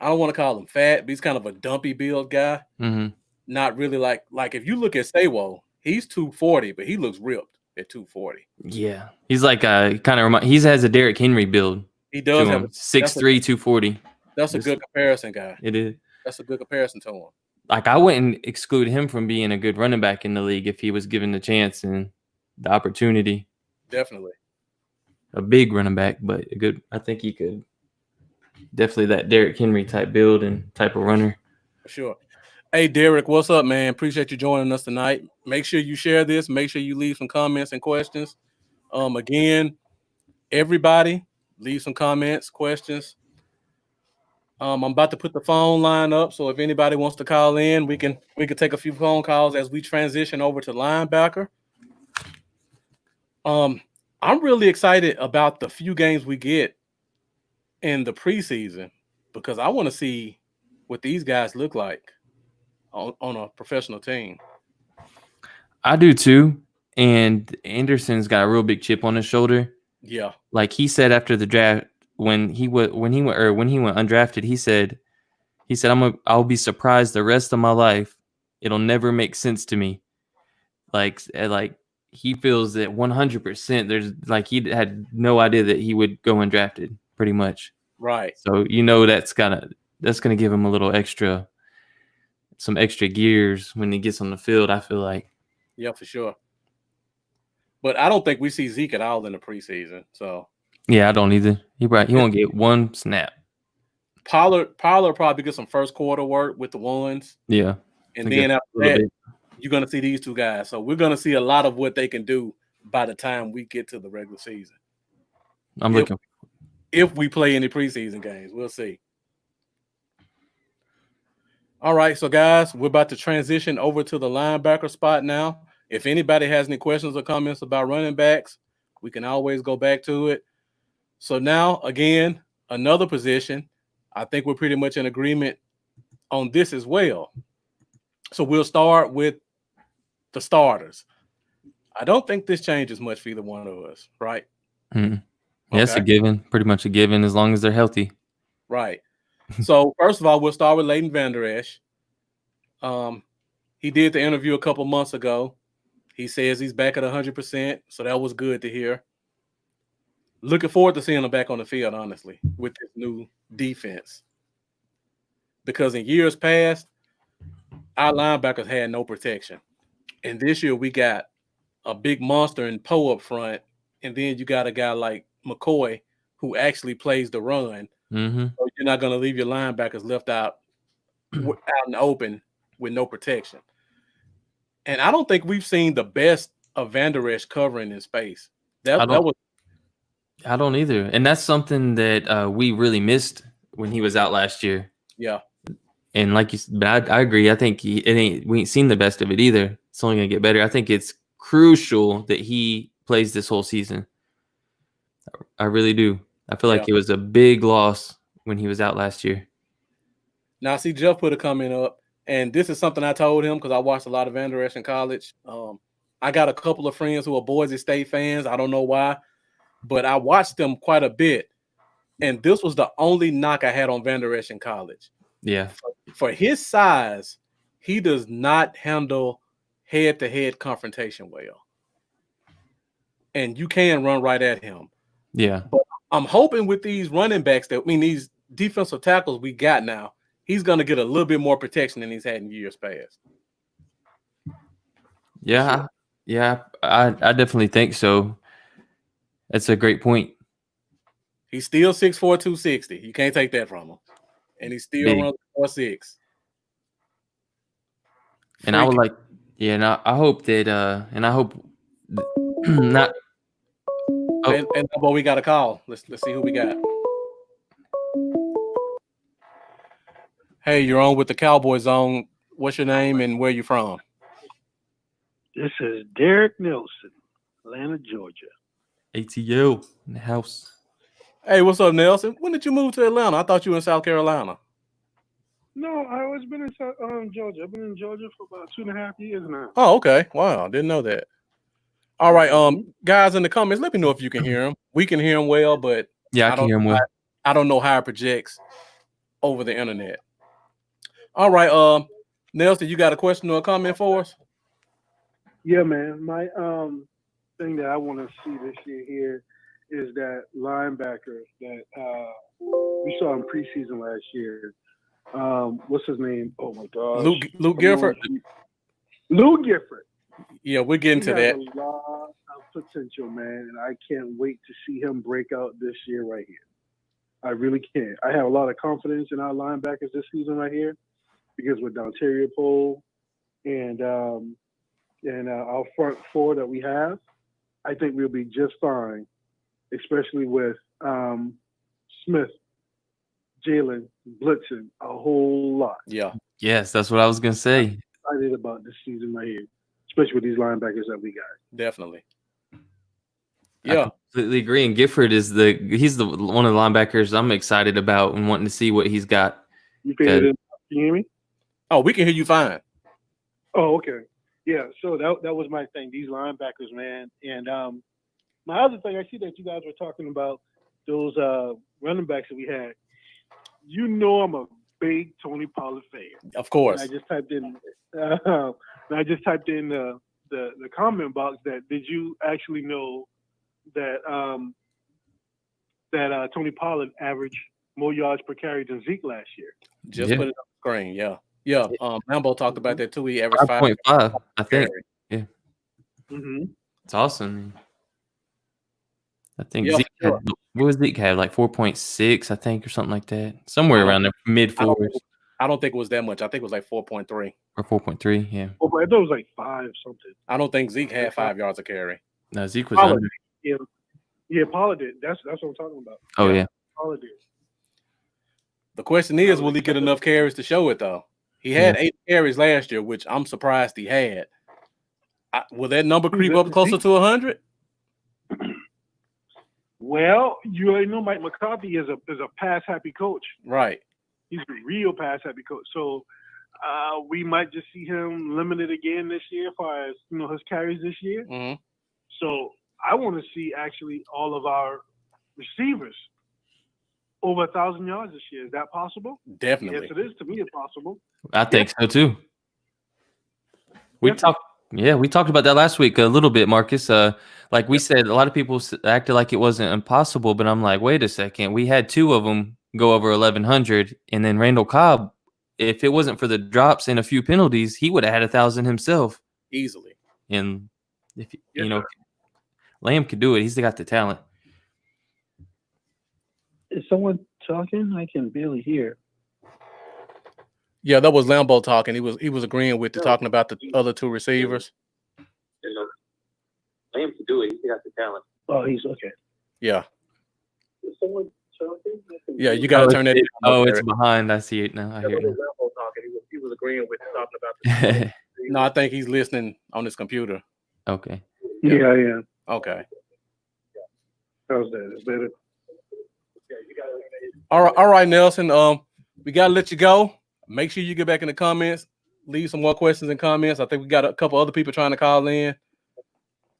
I don't want to call him fat, but he's kind of a dumpy build guy. Mm-hmm. Not really like if you look at Sawo, he's 240, but he looks ripped at 240. Yeah. He's like he has a Derrick Henry build. He does have 6'3", 240. That's a good comparison, guy. It is. That's a good comparison to him. Like I wouldn't exclude him from being a good running back in the league if he was given the chance and the opportunity. Definitely. A big running back, but a good. I think he could. Definitely that Derrick Henry type build and type of runner. For sure. Hey, Derek, what's up, man? Appreciate you joining us tonight. Make sure you share this. Make sure you leave some comments and questions. Again, everybody, leave some comments, questions. I'm about to put the phone line up, so if anybody wants to call in, we can take a few phone calls as we transition over to linebacker. I'm really excited about the few games we get in the preseason because I want to see what these guys look like on a professional team. I do too. And Anderson's got a real big chip on his shoulder. Yeah. Like he said after the draft, when he went undrafted, he said I'll be surprised the rest of my life. It'll never make sense to me. Like he feels that 100%. There's like he had no idea that he would go undrafted, pretty much. Right. So that's gonna give him a little some extra gears when he gets on the field. I feel like. Yeah, for sure. But I don't think we see Zeke at all in the preseason. So yeah, I don't either. He won't get one snap. Pollard probably get some first quarter work with the ones. Yeah. And then after that, you're going to see these two guys. So we're going to see a lot of what they can do by the time we get to the regular season. If we play any preseason games, we'll see. All right, so guys, we're about to transition over to the linebacker spot now. If anybody has any questions or comments about running backs, we can always go back to it. So now, again, another position. I think we're pretty much in agreement on this as well. So we'll start with the starters. I don't think this changes much for either one of us, right? Mm-hmm. Yeah, it's a given, pretty much a given as long as they're healthy. Right. So first of all, we'll start with Leighton Vander Esch. He did the interview a couple months ago. He says he's back at 100%, so that was good to hear. Looking forward to seeing him back on the field, honestly, with this new defense. Because in years past, our linebackers had no protection. And this year we got a big monster in Poe up front, and then you got a guy like McCoy who actually plays the run. Mm-hmm. So you're not going to leave your linebackers left out in the open with no protection. And I don't think we've seen the best of Vander Esch covering in space. I don't either. And that's something that we really missed when he was out last year. Yeah. And like you said, but I agree. I think we ain't seen the best of it either. It's only going to get better. I think it's crucial that he plays this whole season. I really do. I feel like it was a big loss when he was out last year. Now, see, Jeff put a comment up, and this is something I told him because I watched a lot of Vander Esch in college. I got a couple of friends who are Boise State fans. I don't know why, but I watched them quite a bit, and this was the only knock I had on Vander Esch in college. Yeah. For his size, he does not handle head-to-head confrontation well. And you can run right at him. Yeah. But I'm hoping with these running backs these defensive tackles we got now, he's going to get a little bit more protection than he's had in years past. Yeah. Sure. Yeah. I definitely think so. That's a great point. He's still 6'4", 260. You can't take that from him. And he still runs 4.6. And I would like, and I hope that, and I hope not. Oh. And but we got a call. Let's see who we got. Hey, you're on with the Cowboy Zone. What's your name and where you from? This is Derek Nelson, Atlanta, Georgia. ATL in the house. Hey, what's up, Nelson? When did you move to Atlanta? I thought you were in South Carolina. No, I always been in Georgia. I've been in Georgia for about 2.5 years now. Oh, okay. Wow, didn't know that. All right, guys in the comments, let me know if you can hear him. We can hear him well, but yeah, I can hear him well. I don't know how it projects over the internet. All right, Nelson, you got a question or a comment for us? Yeah, man. My thing that I want to see this year here is that linebacker that we saw in preseason last year. What's his name? Oh my gosh, Luke Gifford. Luke Gifford. Yeah, we're getting to that. A lot of potential, man, and I can't wait to see him break out this year right here. I really can't. I have a lot of confidence in our linebackers this season right here because with Dontario Poe and our front four that we have, I think we'll be just fine, especially with Smith, Jalen, blitzing a whole lot. Yeah. Yes, that's what I was gonna say. I'm excited about this season right here, especially with these linebackers that we got. Definitely. Yeah, I completely agree. And Gifford is he's the one of the linebackers I'm excited about and wanting to see what he's got. Can you hear me? Oh, we can hear you fine. Oh, okay. Yeah, so that was my thing. These linebackers, man, and my other thing, I see that you guys were talking about those running backs that we had. You know, I'm a big Tony Pollard fan. Of course. And I just typed in the comment box that did you actually know that Tony Pollard averaged more yards per carry than Zeke last year? Just Yeah. put it on the screen. Yeah. Yeah. Lambo talked about that too. He averaged 5.5, I think. carry. Yeah. Mm-hmm. It's awesome. I think Yeah, Zeke for had, what was Zeke have? Like 4.6, I think, or something like that. Somewhere around the mid I don't, fours I don't think it was that much. I think it was like 4.3. or 4.3. Yeah. Oh, but I thought it was like 5 something. I don't think Zeke had 5 yards of carry. No, Zeke was Pollard, under. yeah, Pollard did. That's what I'm talking about. Oh, yeah. Pollard did. The question is, will he get enough carries to show it though? He had 8 carries last year, which I'm surprised he had. Will that number creep up closer to 100? Well, you already know Mike McCarthy is a pass happy coach. Right. He's a real pass happy coach. So we might just see him limited again this year as far as his carries this year. Mm-hmm. So I want to see actually all of our receivers over 1,000 yards this year. Is that possible? Definitely. Yes, it is. To me, it's possible. I think so too. We talked about that last week a little bit, Marcus. Like we said, a lot of people acted like it wasn't impossible, but I'm like, wait a second. We had 2 of them go over 1,100, and then Randall Cobb, if it wasn't for the drops and a few penalties, he would have had 1,000 himself Easily. And if Yes, Lamb could do it. He's got the talent. Is someone talking? I can barely hear. Yeah, that was Lambo talking. He was agreeing with talking about the other 2 receivers. Lamb could do it. He's got the talent. Oh, he's okay. Yeah. Is someone talking? Yeah, you gotta turn that. It's behind. I see it now. I hear it. Lambo talking. He was agreeing with talking about Now. No, I think he's listening on his computer. Okay. Yeah, I am. Okay. How's that? Is better? All right, Nelson. We gotta let you go. Make sure you get back in the comments. Leave some more questions and comments. I think we got a couple other people trying to call in.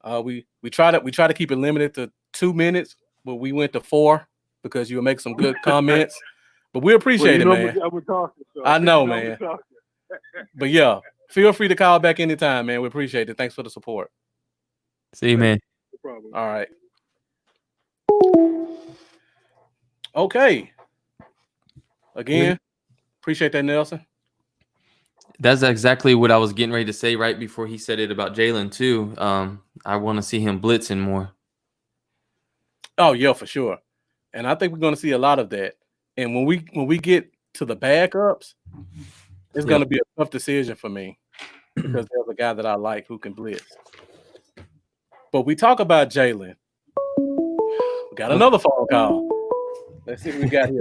We try to keep it limited to 2 minutes, but we went to 4 because you make some good comments. But we appreciate it, man. I know, man. But yeah, feel free to call back anytime, man. We appreciate it. Thanks for the support. See you, man. No problem. All right. Okay. Again, appreciate that, Nelson. That's exactly what I was getting ready to say right before he said it about Jalen too. I want to see him blitzing more. Oh yeah, for sure. And I think we're going to see a lot of that. And when we get to the backups, it's going to be a tough decision for me because there's a guy that I like who can blitz. But we talk about Jalen. We got another phone call. Let's see what we got here.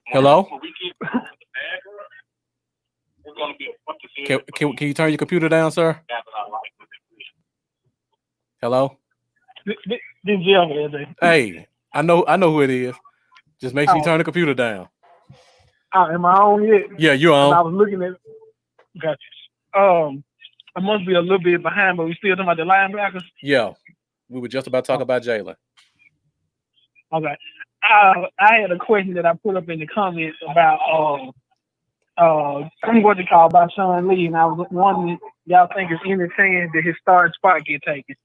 Hello? Can you turn your computer down, sir? Hello? Hey, I know who it is. Just make sure you turn the computer down. Am I on yet? Yeah, you're on. I was looking at. Gotcha. I must be a little bit behind, but we still talking about the linebackers. Yeah, we were just about to talk about Jalen. Okay. I had a question that I put up in the comments about what they call by Sean Lee, and I was wondering, y'all think it's any chance that his starting spot get taken?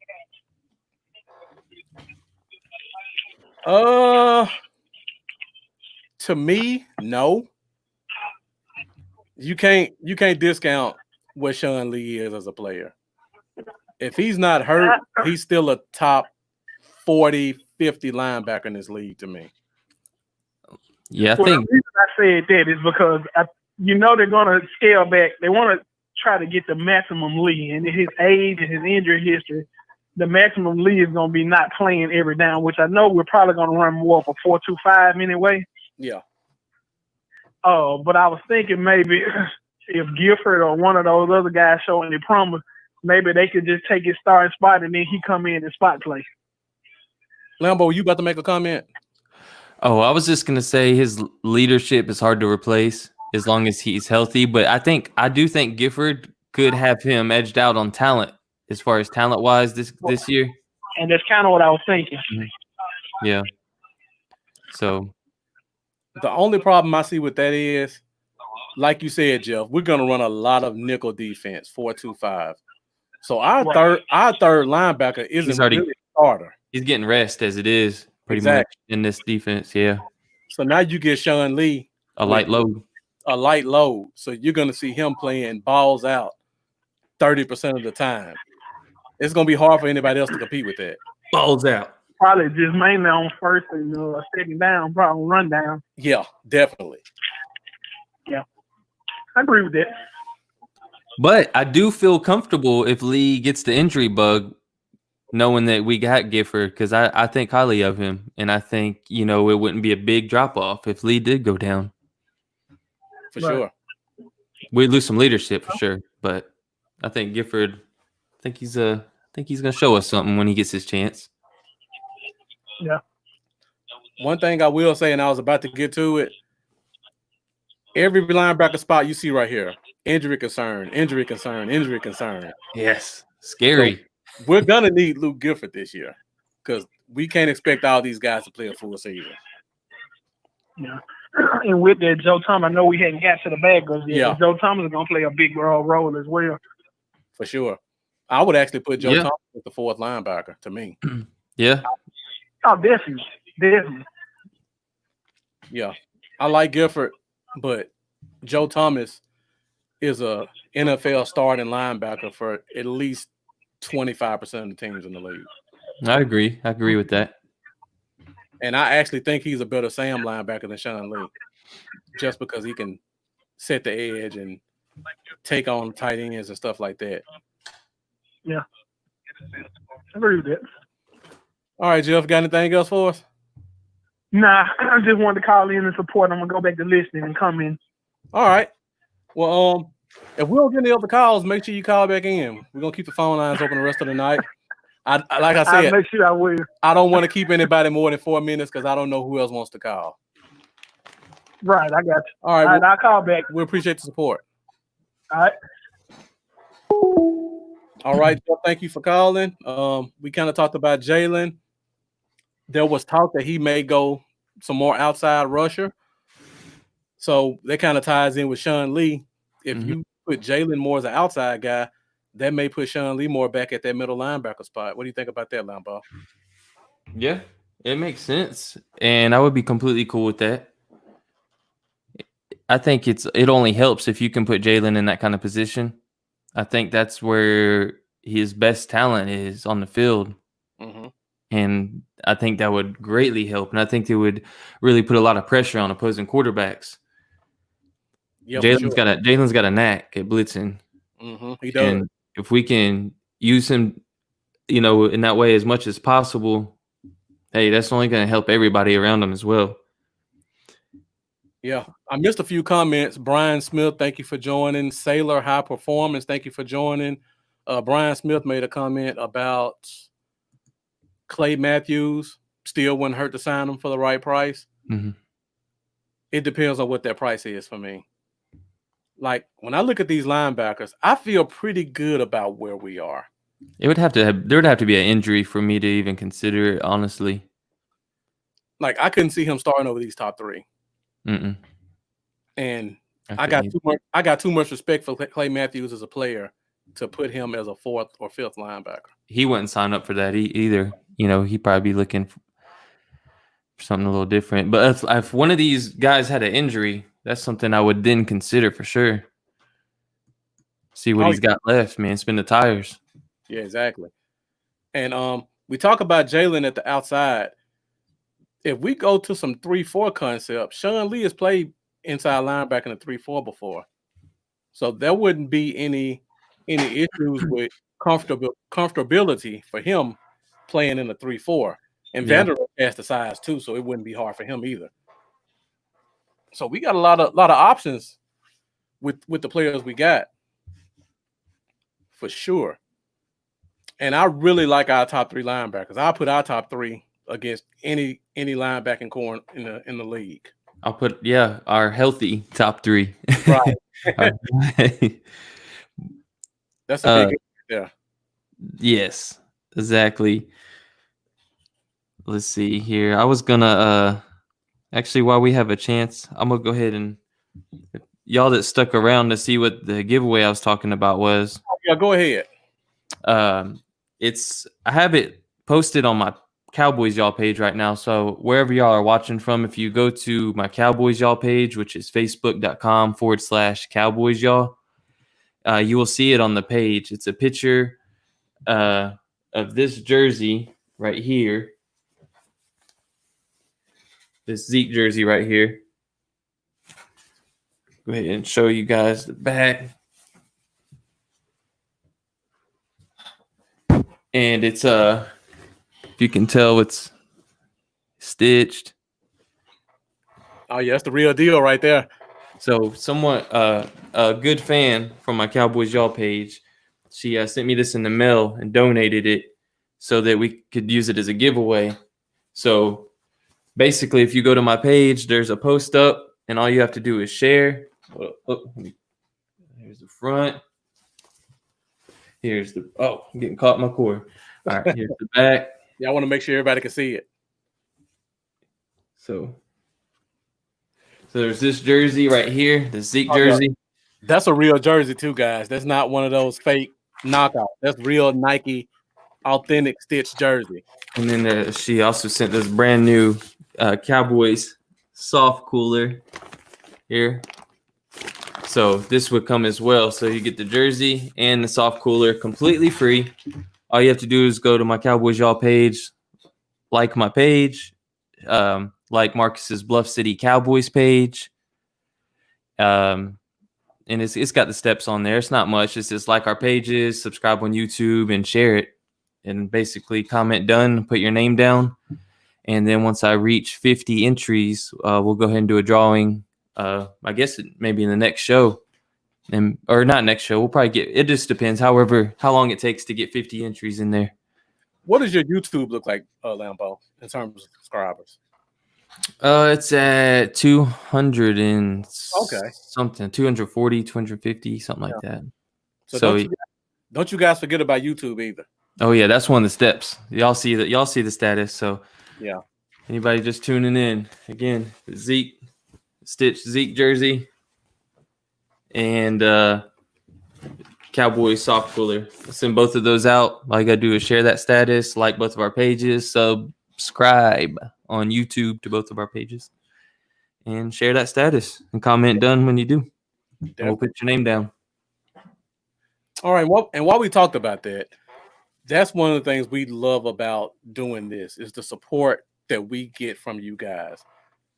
To me, no. You can't discount what Sean Lee is as a player. If he's not hurt, he's still a top 40, 50 linebacker in this league to me. Yeah, I The think reason I said that is because they're going to scale back. They want to try to get the maximum Lee, and his age and his injury history, the maximum Lee is going to be not playing every down, which I know we're probably going to run more of a 4-2-5 anyway. Yeah. But I was thinking maybe if Gifford or one of those other guys show any promise, maybe they could just take his starting spot and then he come in and spot play. Lambo, you about to make a comment? I was just gonna say his leadership is hard to replace. as long as he's healthy. But I do think Gifford could have him edged out on talent as far as talent wise this year. And that's kind of what I was thinking. Yeah. So The only problem I see with that is, like you said, Jeff, we're gonna run a lot of nickel defense, 4-2-5. So our third linebacker isn't already- really a starter. he's getting rest as it is pretty Exactly. much in this defense. Yeah. So now you get Sean Lee A light load. a light load. So you're gonna see him playing balls out 30% of the time. It's gonna be hard for anybody else to compete with that. Balls out. Probably just mainly on first and second down, probably run down. Yeah, definitely. I agree with that. But I do feel comfortable if Lee gets the injury bug, knowing that we got Gifford, because I think highly of him. And I think, it wouldn't be a big drop off if Lee did go down. For Right. sure. We'd lose some leadership for sure. But I think Gifford, I think he's gonna show us something when he gets his chance. Yeah. One thing I will say, and I was about to get to it, every linebacker spot you see right here, injury concern, injury concern, injury concern. Yes. Scary. We're gonna need Luke Gifford this year because we can't expect all these guys to play a full season. Yeah. And with that, Joe Thomas, I know we hadn't got to the Bengals yet. Yeah. But Joe Thomas is going to play a big role as well. For sure. I would actually put Joe Yeah. Thomas as the fourth linebacker to me. Yeah. Oh, definitely. Definitely. Yeah. I like Gifford, but Joe Thomas is a NFL starting linebacker for at least 25% of the teams in the league. I agree. I agree with that. And I actually think he's a better Sam linebacker than Sean Lee, just because he can set the edge and take on tight ends and stuff like that. Yeah. I agree with that. All right, Jeff, got anything else for us? Nah, I just wanted to call in and support. I'm going to go back to listening and come in. All right. Well, if we don't get any other calls, make sure you call back in. We're going to keep the phone lines open the rest of the night. Like I I'll said, make sure I will. I don't want to keep anybody more than 4 minutes because I don't know who else wants to call. Right, I got you. All right. All right, I'll call back. We appreciate the support. All right. All right, Jeff, thank you for calling. We kind of talked about Jalen. There was talk that he may go some more outside rusher. So that kind of ties in with Sean Lee. If you put Jalen more as an outside guy, that may put Sean Lee more back at that middle linebacker spot. What do you think about that, Lambeau? Yeah, it makes sense. And I would be completely cool with that. I think it only helps if you can put Jalen in that kind of position. I think that's where his best talent is on the field. Mm-hmm. And I think that would greatly help. And I think it would really put a lot of pressure on opposing quarterbacks. Yeah, Jalen's got a knack at blitzing. Mm-hmm. He does. And if we can use him, in that way as much as possible, hey, that's only going to help everybody around him as well. Yeah, I missed a few comments. Brian Smith, thank you for joining. Sailor High Performance, thank you for joining. Brian Smith made a comment about Clay Matthews. Still wouldn't hurt to sign him for the right price. Mm-hmm. It depends on what that price is for me. Like, when I look at these linebackers, I feel pretty good about where we are. There would have to be an injury for me to even consider it, honestly. Like, I couldn't see him starting over these top three. Mm-mm. And I got too much respect for Clay Matthews as a player to put him as a fourth or fifth linebacker. He wouldn't sign up for that either. He'd probably be looking for something a little different. But if one of these guys had an injury, that's something I would then consider for sure. See what he's got left, man. Spin the tires. Yeah, exactly. And we talk about Jalen at the outside. If we go to some 3-4 concept, Sean Lee has played inside linebacker in a 3-4 before. So there wouldn't be any issues with comfortability for him playing in a 3-4. And Vanderbilt has the size too, so it wouldn't be hard for him either. So we got a lot of options with the players we got. For sure. And I really like our top three linebackers. I'll put our top three against any linebacking core in the league. I'll put our healthy top 3. Right. Alright. That's a big yeah. Yes, exactly. Let's see here. I was gonna actually, while we have a chance, I'm gonna go ahead and y'all that stuck around to see what the giveaway I was talking about was. Yeah, go ahead. I have it posted on my Cowboys Y'all page right now. So wherever y'all are watching from, if you go to my Cowboys Y'all page, which is facebook.com/Cowboys Y'all, you will see it on the page. It's a picture of this jersey right here. This Zeke jersey right here. Go ahead and show you guys the back. And it's if you can tell, it's stitched. Oh yeah, that's the real deal right there. So someone, a good fan from my Cowboys Y'all page, she sent me this in the mail and donated it so that we could use it as a giveaway. So basically, if you go to my page, there's a post up, and all you have to do is share. Here's the front. Here's the I'm getting caught in my cord. All right, here's the back. Yeah, I want to make sure everybody can see it. So there's this jersey right here, the Zeke jersey. That's a real jersey too, guys. That's not one of those fake knockouts. That's real Nike authentic stitch jersey. And then she also sent this brand new Cowboys soft cooler here. So this would come as well. So you get the jersey and the soft cooler completely free. All you have to do is go to my Cowboys Y'all page, like my page, like Marcus's Bluff City Cowboys page. And it's got the steps on there. It's not much. It's just like our pages, subscribe on YouTube, and share it. And basically comment done, put your name down. And then once I reach 50 entries, we'll go ahead and do a drawing. I guess maybe in the next show. Or not next show. We'll probably it just depends. How long it takes to get 50 entries in there. What does your YouTube look like, Lambo, in terms of subscribers? It's at 200 and something, 240, 250, something like that. So don't you guys forget about YouTube either. Oh yeah, that's one of the steps. Y'all see the status. So yeah. Anybody just tuning in, again, Zeke jersey and Cowboy soft cooler. I'll send both of those out. All you gotta do is share that status, like both of our pages, subscribe on YouTube to both of our pages, and share that status and comment done when you do. We'll put your name down. All right. Well, and while we talked about that, that's one of the things we love about doing this is the support that we get from you guys.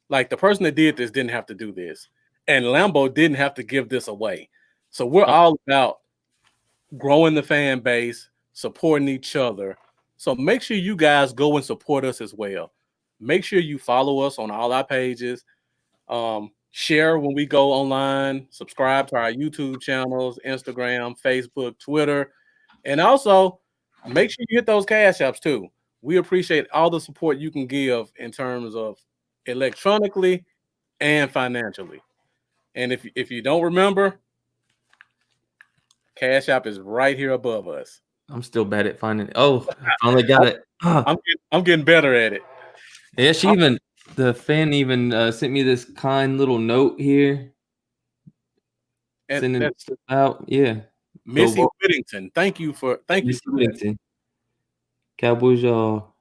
Like the person that did this didn't have to do this, and Lambo didn't have to give this away. So we're all about growing the fan base, supporting each other. So make sure you guys go and support us as well. Make sure you follow us on all our pages. Share when we go online. Subscribe to our YouTube channels, Instagram, Facebook, Twitter. And also, make sure you hit those cash apps too. We appreciate all the support you can give in terms of electronically and financially. And if you don't remember, Cash App is right here above us. I'm still bad at finding it. Oh, I finally got it. I'm getting better at it. Yeah, the fan sent me this kind little note here. And sending it out. Yeah. Missy Whittington. Thank you for Whittington. Cowboys Y'all.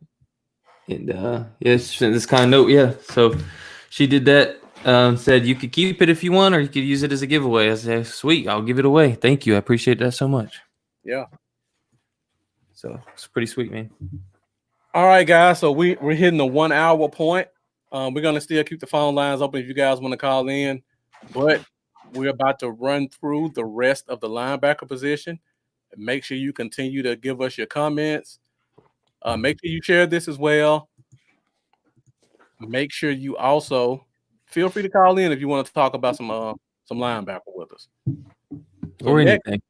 And she sent this kind note. Yeah. So she did that. Said you could keep it if you want, or you could use it as a giveaway. I said, sweet, I'll give it away. Thank you. I appreciate that so much. Yeah. So it's pretty sweet, man. All right, guys. So we're hitting the 1 hour point. We're gonna still keep the phone lines open if you guys want to call in, but we're about to run through the rest of the linebacker position. Make sure you continue to give us your comments. Make sure you share this as well. Make sure you also feel free to call in if you want to talk about some linebacker with us. Or anything.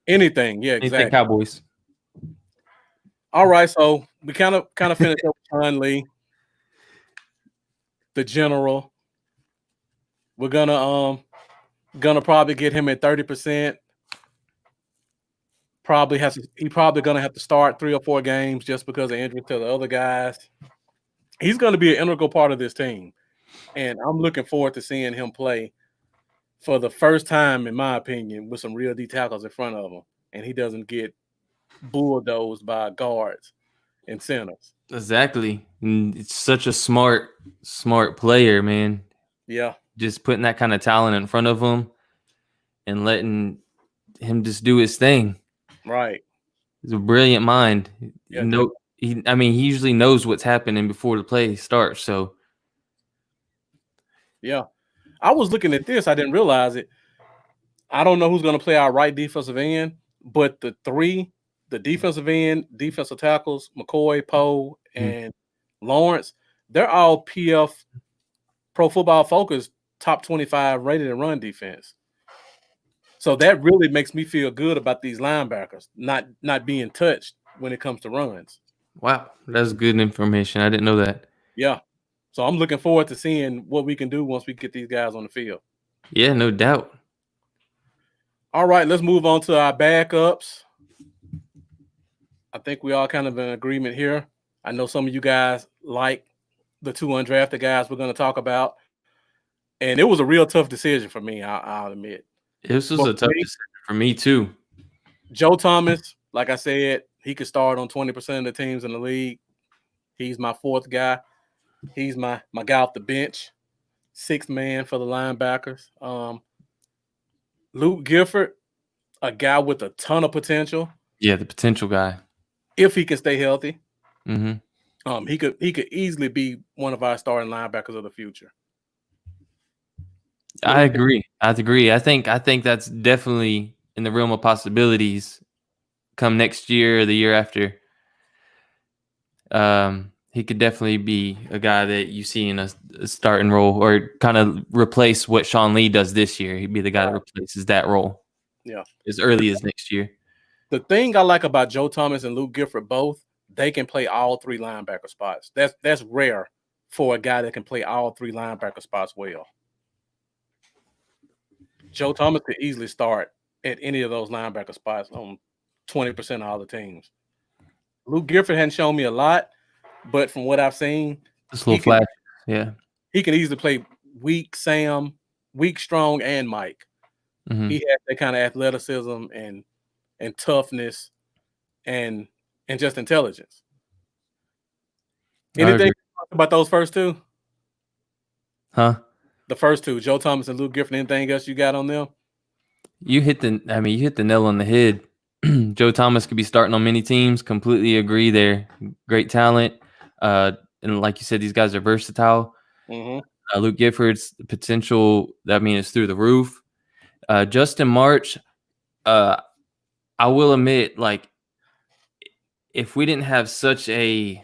Anything, yeah, exactly. Anything Cowboys. All right, so we kind of finished up with Sean Lee, the general. We're gonna probably get him at 30%. He probably gonna have to start 3 or 4 games just because of injury to the other guys. He's gonna be an integral part of this team, and I'm looking forward to seeing him play for the first time, in my opinion, with some real D tackles in front of him, and he doesn't get bulldozed by guards and centers. Exactly. And it's such a smart player, man. Yeah, Just putting that kind of talent in front of him and letting him just do his thing. right. He's a brilliant mind. Yeah, He usually knows what's happening before the play starts. So yeah. I was looking at this. I didn't realize it. I don't know who's going to play our right defensive end, but the defensive end, defensive tackles, McCoy, Poe, and Lawrence, they're all PF Pro Football Focus top 25 rated in run defense. So that really makes me feel good about these linebackers not being touched when it comes to runs. wow, that's good information. I didn't know that. Yeah. So I'm looking forward to seeing what we can do once we get these guys on the field. Yeah, no doubt. All right, let's move on to our backups. I think we all kind of in agreement here. I know some of you guys like the 2 undrafted guys we're going to talk about. And it was a real tough decision for me, I'll admit. This was a tough decision for me too. Joe Thomas, like I said, he could start on 20% of the teams in the league. He's my 4th guy. He's my guy off the bench, 6th man for the linebackers. Luke Gifford, a guy with a ton of potential. Yeah, the potential guy. If he can stay healthy. Mm-hmm. He could easily be one of our starting linebackers of the future. I agree. I think that's definitely in the realm of possibilities come next year or the year after. He could definitely be a guy that you see in a starting role or kind of replace what Sean Lee does this year. He'd be the guy that replaces that role. Yeah. As early as next year. The thing I like about Joe Thomas and Luke Gifford both, they can play all 3 linebacker spots. That's rare for a guy that can play all 3 linebacker spots well. Joe Thomas could easily start at any of those linebacker spots on 20% of all the teams. Luke Gifford hadn't shown me a lot, but from what I've seen, just a little flash. Yeah. He can easily play weak Sam, weak Strong, and Mike. Mm-hmm. He has that kind of athleticism and toughness and just intelligence. Anything about those first 2? Huh? The first 2, Joe Thomas and Luke Gifford. Anything else you got on them? You hit the nail on the head. Joe Thomas could be starting on many teams. Completely agree there. Great talent. And like you said, these guys are versatile. Mm-hmm. Luke Gifford's potential, is through the roof. Justin March, I will admit, like, if we didn't have such a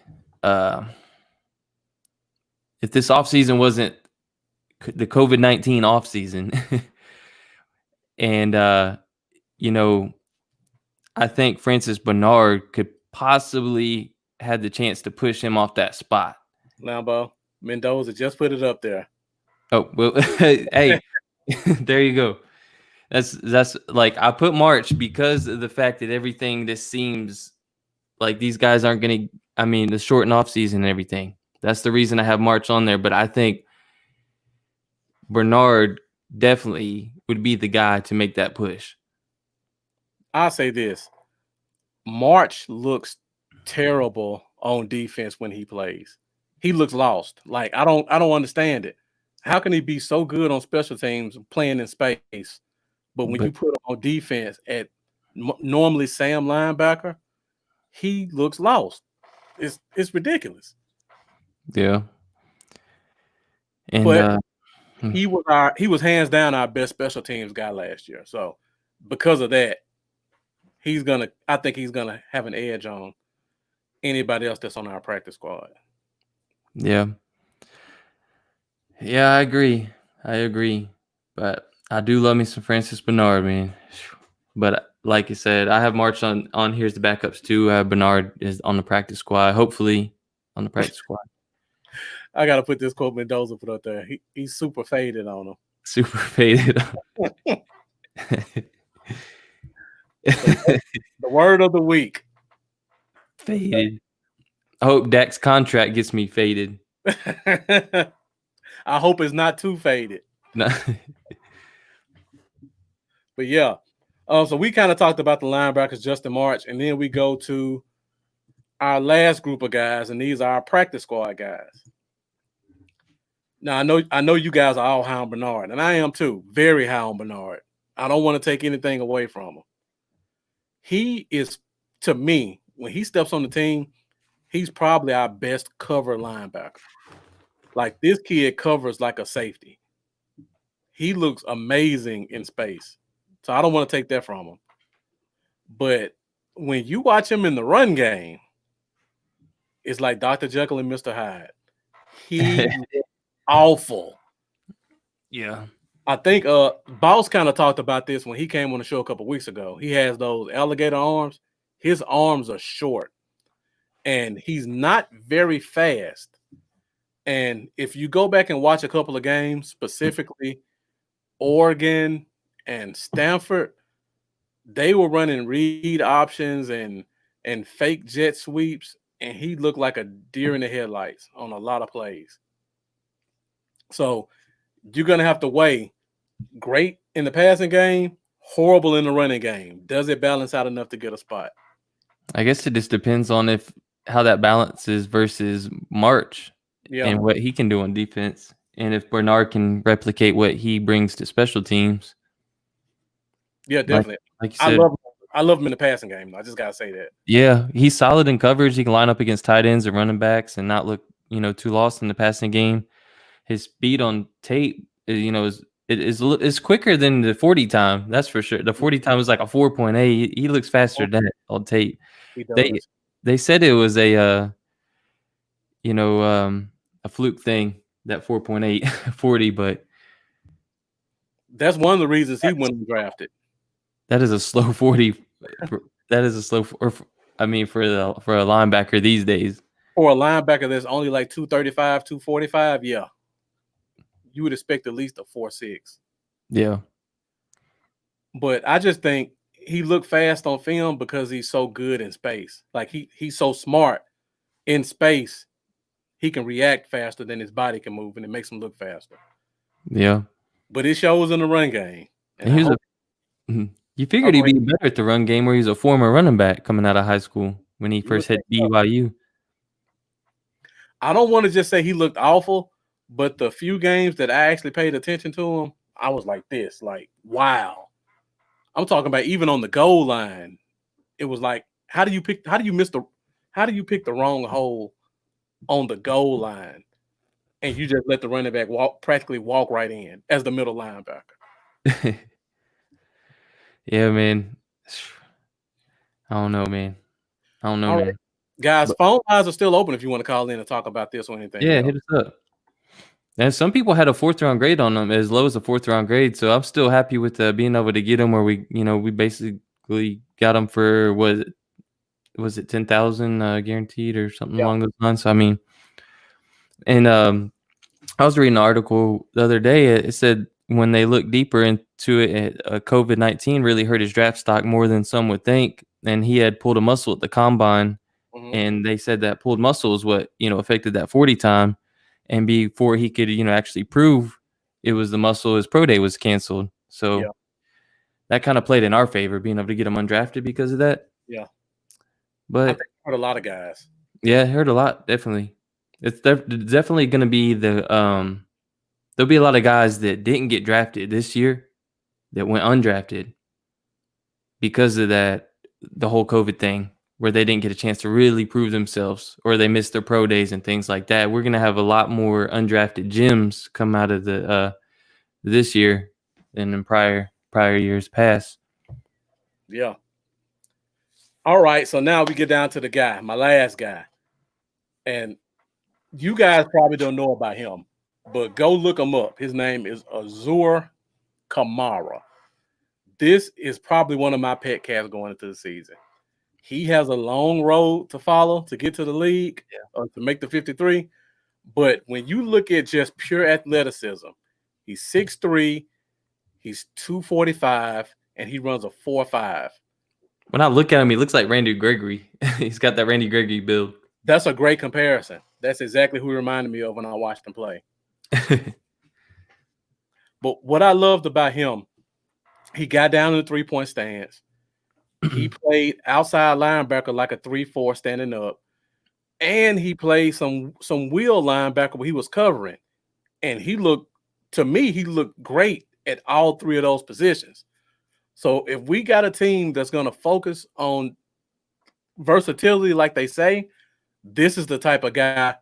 if this offseason wasn't the COVID-19 offseason, and I think Francis Bernard could possibly had the chance to push him off that spot. Lambo, Mendoza just put it up there. Oh, well, hey, there you go. That's like I put March because of the fact that everything this seems like these guys aren't going to, the shortened off season and everything. That's the reason I have March on there. But I think Bernard definitely would be the guy to make that push. I'll say this. March looks terrible on defense when he plays. He looks lost. Like, I don't understand it. How can he be so good on special teams playing in space? But when you put him on defense at normally Sam linebacker, he looks lost. It's ridiculous. Yeah. And but he was hands down our best special teams guy last year. So because of that, I think he's gonna have an edge on anybody else that's on our practice squad. Yeah. Yeah, I agree. But I do love me some Francis Bernard, man. But like you said, I have March on here's the backups too. Bernard is on the practice squad, hopefully on the practice squad. I gotta put this quote Mendoza put up there. He's super faded on him. Super faded. The word of the week. Faded. I hope Dak's contract gets me faded. I hope it's not too faded. No. But yeah. So we kind of talked about the linebackers just in March, and then we go to our last group of guys, and these are our practice squad guys. Now I know you guys are all high on Bernard, and I am too, very high on Bernard. I don't want to take anything away from him. He is, to me, when he steps on the team, he's probably our best cover linebacker. Like this kid covers like a safety. He looks amazing in space. So I don't want to take that from him. But when you watch him in the run game, it's like Dr. Jekyll and Mr. Hyde. He awful. Yeah. I think Boss kind of talked about this when he came on the show a couple weeks ago. He has those alligator arms. His arms are short, and he's not very fast. And if you go back and watch a couple of games, specifically Oregon and Stanford, they were running read options and fake jet sweeps, and he looked like a deer in the headlights on a lot of plays. So you're going to have to weigh great in the passing game, horrible in the running game. Does it balance out enough to get a spot? I guess it just depends on how that balances versus March and what he can do on defense. And if Bernard can replicate what he brings to special teams. Yeah, definitely. Like you said, I love him in the passing game. I just gotta say that. Yeah, he's solid in coverage. He can line up against tight ends and running backs and not look, too lost in the passing game. His speed on tape, is quicker than the 40 time. That's for sure. The 40 time is like a 4.8. He looks faster than that on tape. He does. They said it was a fluke thing, that 4.8 40, but that's one of the reasons he went undrafted. That is a slow 40. That is a slow, for a linebacker these days. For a linebacker that's only like 235, 245, yeah, you would expect at least a 4.6. Yeah. But I just think he looked fast on film because he's so good in space. Like he's so smart in space. He can react faster than his body can move, and it makes him look faster. Yeah. But it shows in the run game. And you figured he'd be better at the run game where he's a former running back coming out of high school when he first hit BYU. I don't want to just say he looked awful, but the few games that I actually paid attention to him, I was like this, like, wow. I'm talking about even on the goal line. It was like, how do you pick the wrong hole on the goal line? And you just let the running back practically walk right in as the middle linebacker. Yeah, man. I don't know, man. Right. Guys, phone lines are still open if you want to call in and talk about this or anything. Yeah, hit us up. And some people had a 4th round grade on them, as low as a 4th round grade. So I'm still happy with being able to get them where we basically got them for was it 10,000 guaranteed or something along those lines. So I mean, and I was reading an article the other day. It said when they look deeper into it, COVID-19 really hurt his draft stock more than some would think. And he had pulled a muscle at the combine, and they said that pulled muscle is what affected that 40 time. And before he could actually prove it was the muscle, his pro day was canceled. So that kind of played in our favor, being able to get him undrafted because of that. Yeah, but I think it hurt a lot of guys. Yeah, it hurt a lot, definitely. It's definitely going to be there'll be a lot of guys that didn't get drafted this year that went undrafted because of the whole COVID thing, where they didn't get a chance to really prove themselves, or they missed their pro days and things like that. We're going to have a lot more undrafted gems come out of this year than in prior years past. Yeah. All right, so now we get down to my last guy. And you guys probably don't know about him, but go look him up. His name is Azur Kamara. This is probably one of my pet cats going into the season. He has a long road to follow to get to the league, or to make the 53. But when you look at just pure athleticism, He's 6'3", he's 245, and he runs a 4.5. When I look at him, he looks like Randy Gregory. He's got that Randy Gregory build. That's a great comparison. That's exactly who he reminded me of when I watched him play. But what I loved about him, he got down in the three-point stance. He played outside linebacker like a 3-4 standing up. And he played some wheel linebacker where he was covering. And he looked great at all three of those positions. So if we got a team that's going to focus on versatility, like they say, this is the type of guy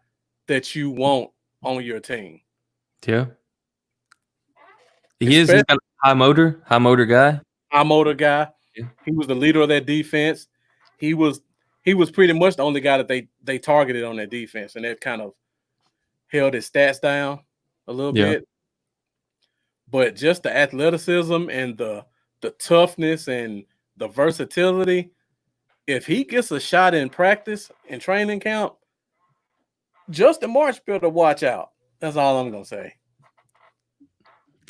that you want on your team. Yeah. He's got a high motor guy. High motor guy. Yeah. He was the leader of that defense. He was pretty much the only guy that they targeted on that defense, and that kind of held his stats down a little bit. But just the athleticism and the toughness and the versatility, if he gets a shot in practice and training camp, Justin March better watch out. That's all I'm gonna say.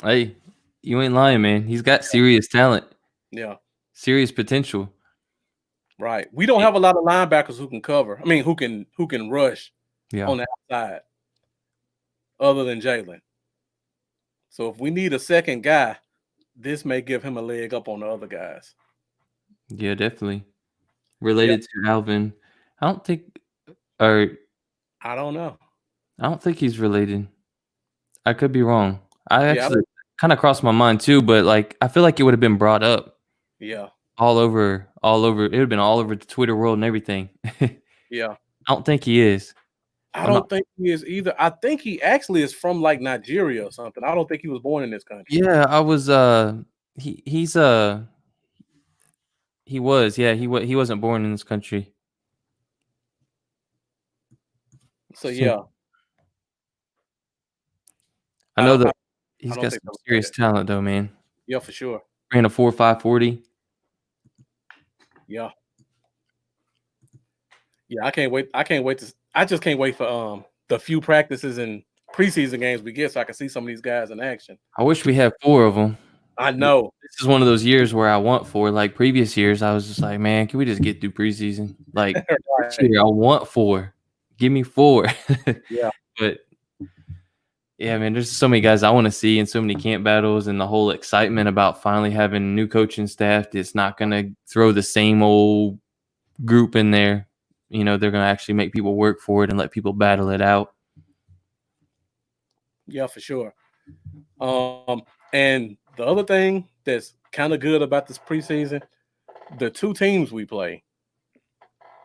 Hey, you ain't lying, man. He's got serious talent. Yeah. Serious potential. Right. We don't have a lot of linebackers who can cover. I mean, who can rush on the outside other than Jalen. So if we need a second guy, this may give him a leg up on the other guys. Yeah, definitely. Related to Alvin. I don't know. I don't think he's related. I could be wrong. I actually kind of crossed my mind too, but like I feel like it would have been brought up. Yeah. All over. It would have been all over the Twitter world and everything. Yeah. I don't think he is. I don't think he is either. I think he actually is from like Nigeria or something. I don't think he was born in this country. Yeah, I was he wasn't born in this country. So yeah. I know that he's got some serious talent though, man. Yeah, for sure. Ran a 4.5 40. Yeah. Yeah, I can't wait. I just can't wait for the few practices and preseason games we get so I can see some of these guys in action. I wish we had 4 of them. I know. This is one of those years where I want 4. Like previous years, I was just like, man, can we just get through preseason? Like this year, I want 4. Give me 4. Yeah. But yeah, man, there's so many guys I want to see and so many camp battles and the whole excitement about finally having a new coaching staff that's not going to throw the same old group in there. You know, they're going to actually make people work for it and let people battle it out. Yeah, for sure. And the other thing that's kind of good about this preseason, the 2 teams we play,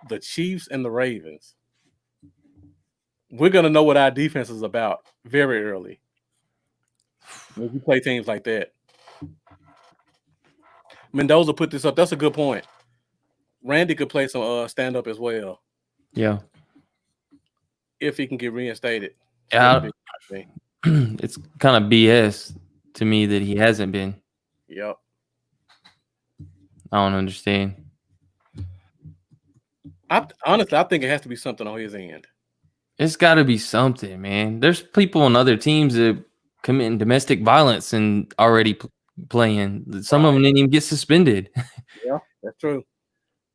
the Chiefs and the Ravens, we're going to know what our defense is about very early when we play teams like that. Mendoza put this up. That's a good point. Randy could play some stand-up as well. Yeah. If he can get reinstated. Yeah. It's kind of BS to me that he hasn't been. Yep. I don't understand. Honestly, I think it has to be something on his end. It's got to be something, man. There's people on other teams that committing domestic violence and already playing. Some of them didn't even get suspended. Yeah, that's true.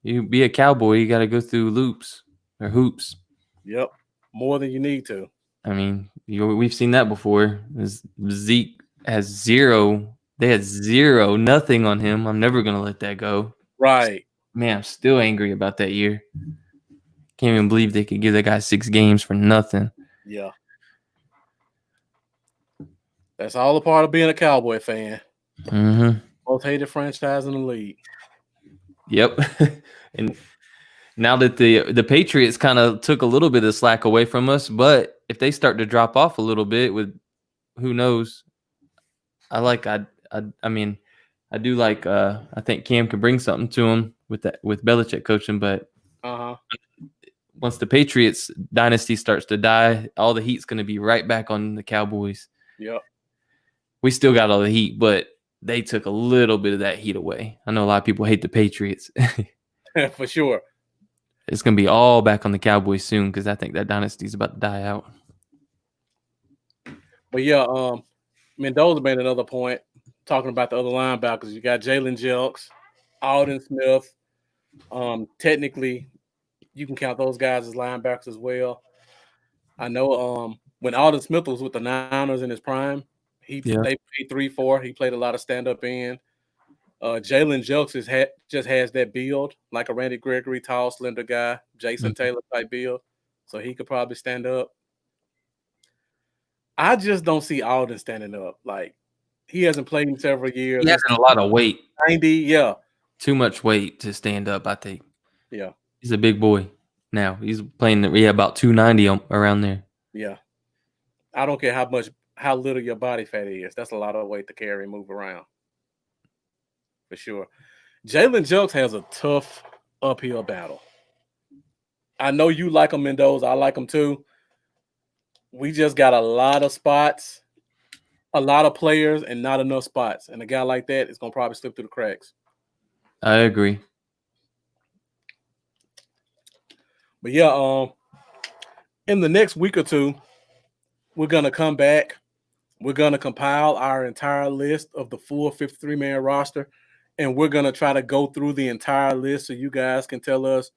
You be a Cowboy, you got to go through loops or hoops. Yep, more than you need to. I mean, we've seen that before. Zeke has 0. They had 0, nothing on him. I'm never going to let that go. Right. Man, I'm still angry about that year. Can't even believe they could give that guy 6 games for nothing. Yeah. That's all a part of being a Cowboy fan. Mm-hmm. Most hated franchise in the league. Yep. And now that the Patriots kind of took a little bit of slack away from us, but if they start to drop off a little bit with who knows, I do like I think Cam could bring something to him with Belichick coaching, but once the Patriots dynasty starts to die, all the heat's going to be right back on the Cowboys. Yep. We still got all the heat, but they took a little bit of that heat away. I know a lot of people hate the Patriots. For sure. It's going to be all back on the Cowboys soon because I think that dynasty is about to die out. But yeah, Mendoza made another point talking about the other linebackers. You got Jalen Jelks, Alden Smith. Technically, you can count those guys as linebackers as well. I know when Alden Smith was with the Niners in his prime, they played 3-4. He played a lot of stand-up end. Jalen Jelks just has that build, like a Randy Gregory, tall, slender guy, Jason Taylor type build. So he could probably stand up. I just don't see Alden standing up. Like, he hasn't played in several years. He has a lot of weight. 90, yeah. Too much weight to stand up, I think. Yeah. He's a big boy now. He's playing about 290 around there. Yeah. I don't care how little your body fat is. That's a lot of weight to carry and move around. For sure. Jalen Jelks has a tough uphill battle. I know you like him, Mendoza. I like him too. We just got a lot of spots, a lot of players, and not enough spots. And a guy like that is going to probably slip through the cracks. I agree. But yeah, in the next week or two, we're going to come back. We're going to compile our entire list of the full 53-man roster, and we're going to try to go through the entire list so you guys can tell us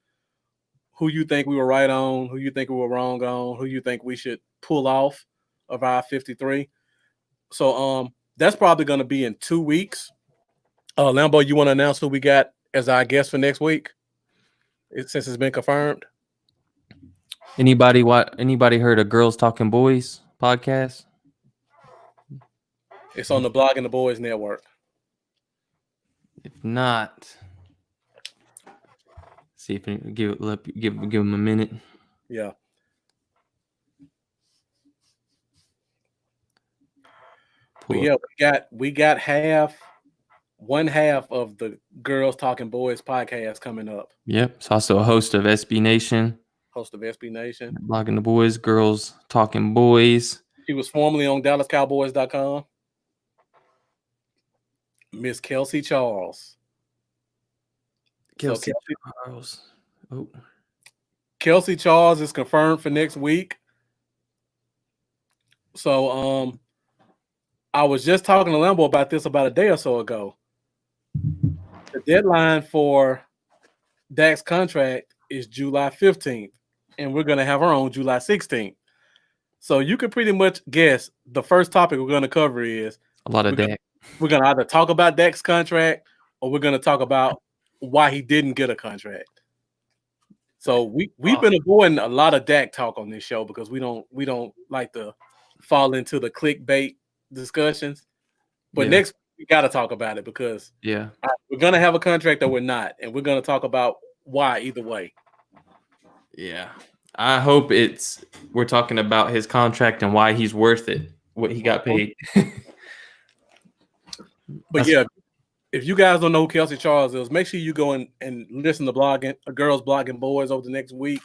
who you think we were right on, who you think we were wrong on, who you think we should pull off of our 53. So that's probably going to be in 2 weeks. Lambo, you want to announce who we got as our guest for next week? Since it's been confirmed. Anybody heard of Girls Talking Boys podcast? It's on the Blog and the Boys Network. If not, see if give them a minute. Yeah. But yeah, we got one half of the Girls Talking Boys podcast coming up. Yep. It's also a host of SB Nation. Host of SB Nation. Blogging the Boys, Girls Talking Boys. She was formerly on DallasCowboys.com. Miss Kelsey Charles. Kelsey Charles. Oh. Kelsey Charles is confirmed for next week. So I was just talking to Lambo about this about a day or so ago. The deadline for Dak's contract is July 15th, and we're going to have her on July 16th. So you can pretty much guess the first topic we're going to cover is a lot of Dak. We're going to either talk about Dak's contract or we're going to talk about why he didn't get a contract. So we've been avoiding a lot of Dak talk on this show because we don't like to fall into the clickbait discussions. But next we got to talk about it because we're going to have a contract or we're not, and we're going to talk about why either way. Yeah. I hope we're talking about his contract and why he's worth it, what he got paid. But yeah, if you guys don't know who Kelsey Charles is, make sure you go and listen to Girls Blogging Boys over the next week.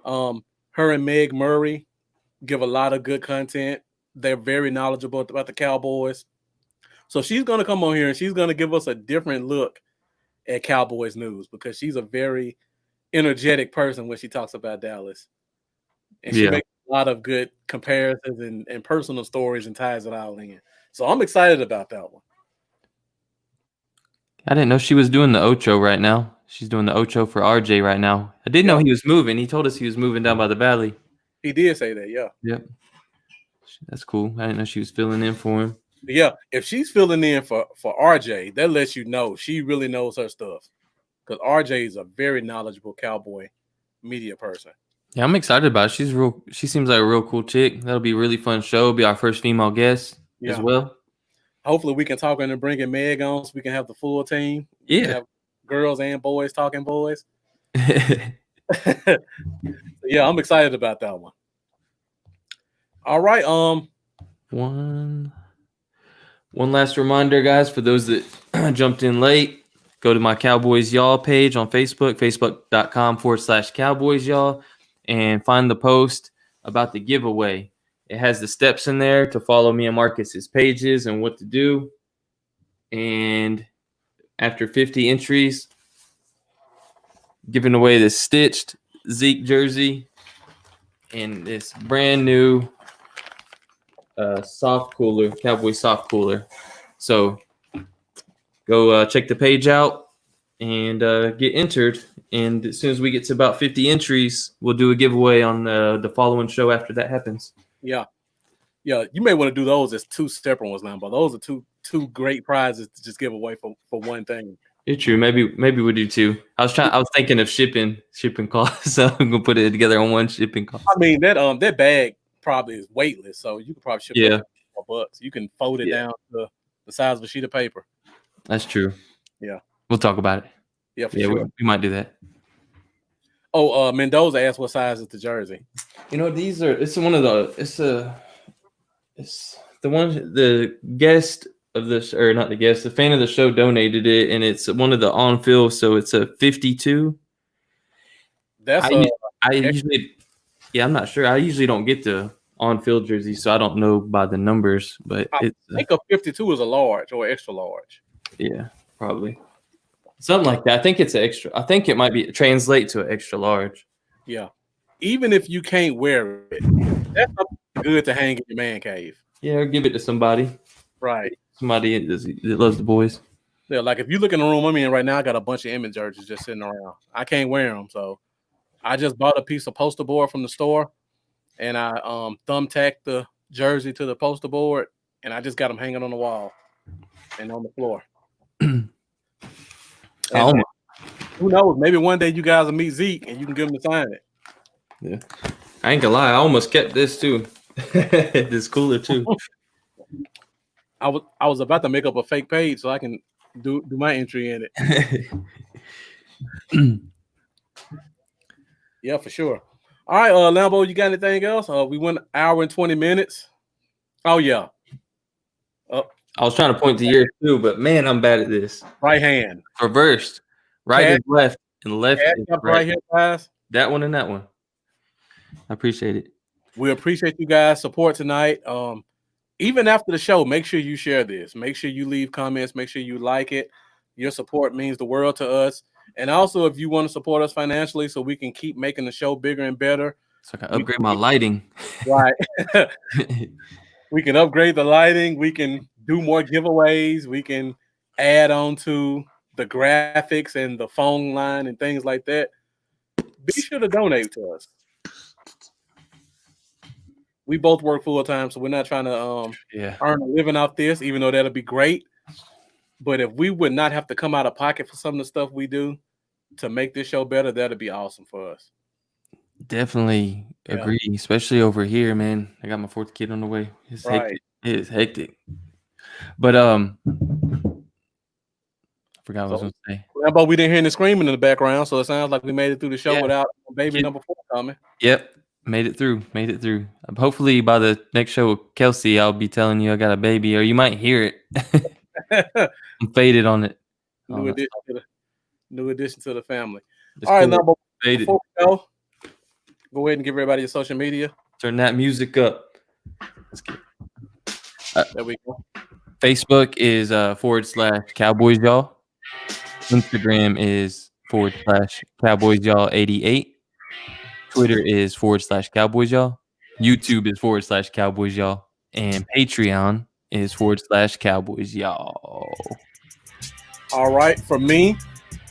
Her and Meg Murray give a lot of good content. They're very knowledgeable about the Cowboys. So she's going to come on here and she's going to give us a different look at Cowboys news because she's a very energetic person when she talks about Dallas. And she makes a lot of good comparisons and personal stories and ties it all in. So I'm excited about that one. I didn't know she was doing the Ocho right now. She's doing the Ocho for RJ right now. I didn't know he was moving. He told us he was moving down by the valley. He did say that, yeah. Yep. That's cool. I didn't know she was filling in for him. Yeah, if she's filling in for RJ, that lets you know she really knows her stuff. Because RJ is a very knowledgeable Cowboy media person. Yeah, I'm excited about it. She seems like a real cool chick. That'll be a really fun show. It'll be our first female guest as well. Hopefully we can talk and bring Meg on so we can have the full team. Yeah. We can have girls and boys talking boys. Yeah, I'm excited about that one. All right. One last reminder, guys, for those that jumped in late, go to my Cowboys Y'all page on Facebook, facebook.com/Cowboys Y'all, and find the post about the giveaway. It has the steps in there to follow me and Marcus's pages and what to do. And after 50 entries, giving away this stitched Zeke jersey and this brand new soft cooler, Cowboy soft cooler. So go check the page out and get entered. And as soon as we get to about 50 entries, we'll do a giveaway on the following show after that happens. Yeah. Yeah, you may want to do those as two separate ones now, but those are two great prizes to just give away for one thing. It's true. Maybe we do too. I was thinking of shipping costs, so I'm gonna put it together on one shipping cost. I mean that bag probably is weightless, so you could probably ship it for $4. You can fold it down to the size of a sheet of paper. That's true. Yeah, we'll talk about it. Yeah, for sure. We might do that. Oh, Mendoza asked what size is the jersey. You know, these are. It's the one the guest of this, or not the guest, the fan of the show donated it, and it's one of the on-field, so it's a 52. That's I usually, I'm not sure. I usually don't get the on-field jersey, so I don't know by the numbers. But I think a 52 is a large or extra large. Yeah, probably something like that. I think it's an extra. I think it might be translate to an extra large. Yeah, even if you can't wear it, that's good to hang in your man cave. Yeah, or give it to somebody. Right. Somebody that loves the boys. Yeah, like if you look in the room I'm in right now, I got a bunch of image jerseys just sitting around. I can't wear them, so I just bought a piece of poster board from the store, and I thumbtacked the jersey to the poster board, and I just got them hanging on the wall and on the floor. Who knows? Maybe one day you guys will meet Zeke and you can give him to sign it. Yeah, I ain't gonna lie. I almost kept this too. This cooler too. I was about to make up a fake page so I can do my entry in it. Yeah, for sure. All right, Lambo, you got anything else? We went an hour and 20 minutes. Oh yeah. I was trying to point to yours too, but man, I'm bad at this. Right hand. Reversed. Right is left and left is right here, guys. That one and that one. I appreciate it. We appreciate you guys' support tonight. Even after the show, make sure you share this. Make sure you leave comments. Make sure you like it. Your support means the world to us. And also, if you want to support us financially so we can keep making the show bigger and better. So I can upgrade my lighting. Right. We can upgrade the lighting. We can do more giveaways. We can add on to the graphics and the phone line and things like that. Be sure to donate to us. We both work full time, so we're not trying to earn a living off this, even though that'll be great. But if we would not have to come out of pocket for some of the stuff we do to make this show better, that'd be awesome for us. Definitely agree, especially over here, man. I got my fourth kid on the way. It's hectic. It is hectic. But I forgot what I was going to say. But we didn't hear any screaming in the background, so it sounds like we made it through the show without baby number 4 coming. Yep. Made it through. Hopefully by the next show with Kelsey, I'll be telling you I got a baby, or you might hear it. I'm faded on it. New addition to the family. It's all right, cool. now before we go ahead and give everybody your social media. Turn that music up. Let's get there we go. Facebook is /Cowboys Y'all. Instagram is /Cowboys Y'all 88. Twitter is /Cowboys Y'all. YouTube is /Cowboys Y'all. And Patreon is /Cowboys Y'all. All right. For me,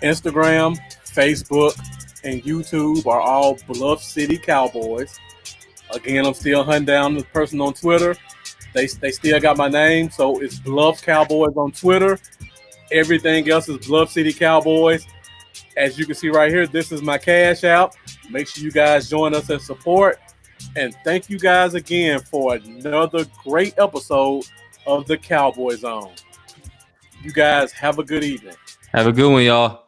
Instagram, Facebook, and YouTube are all Bluff City Cowboys. Again, I'm still hunting down the person on Twitter. They still got my name, so it's Bluff Cowboys on Twitter. Everything else is Bluff City Cowboys. As you can see right here, this is my cash out. Make sure you guys join us and support. And thank you guys again for another great episode of the Cowboy Zone. You guys have a good evening. Have a good one, y'all.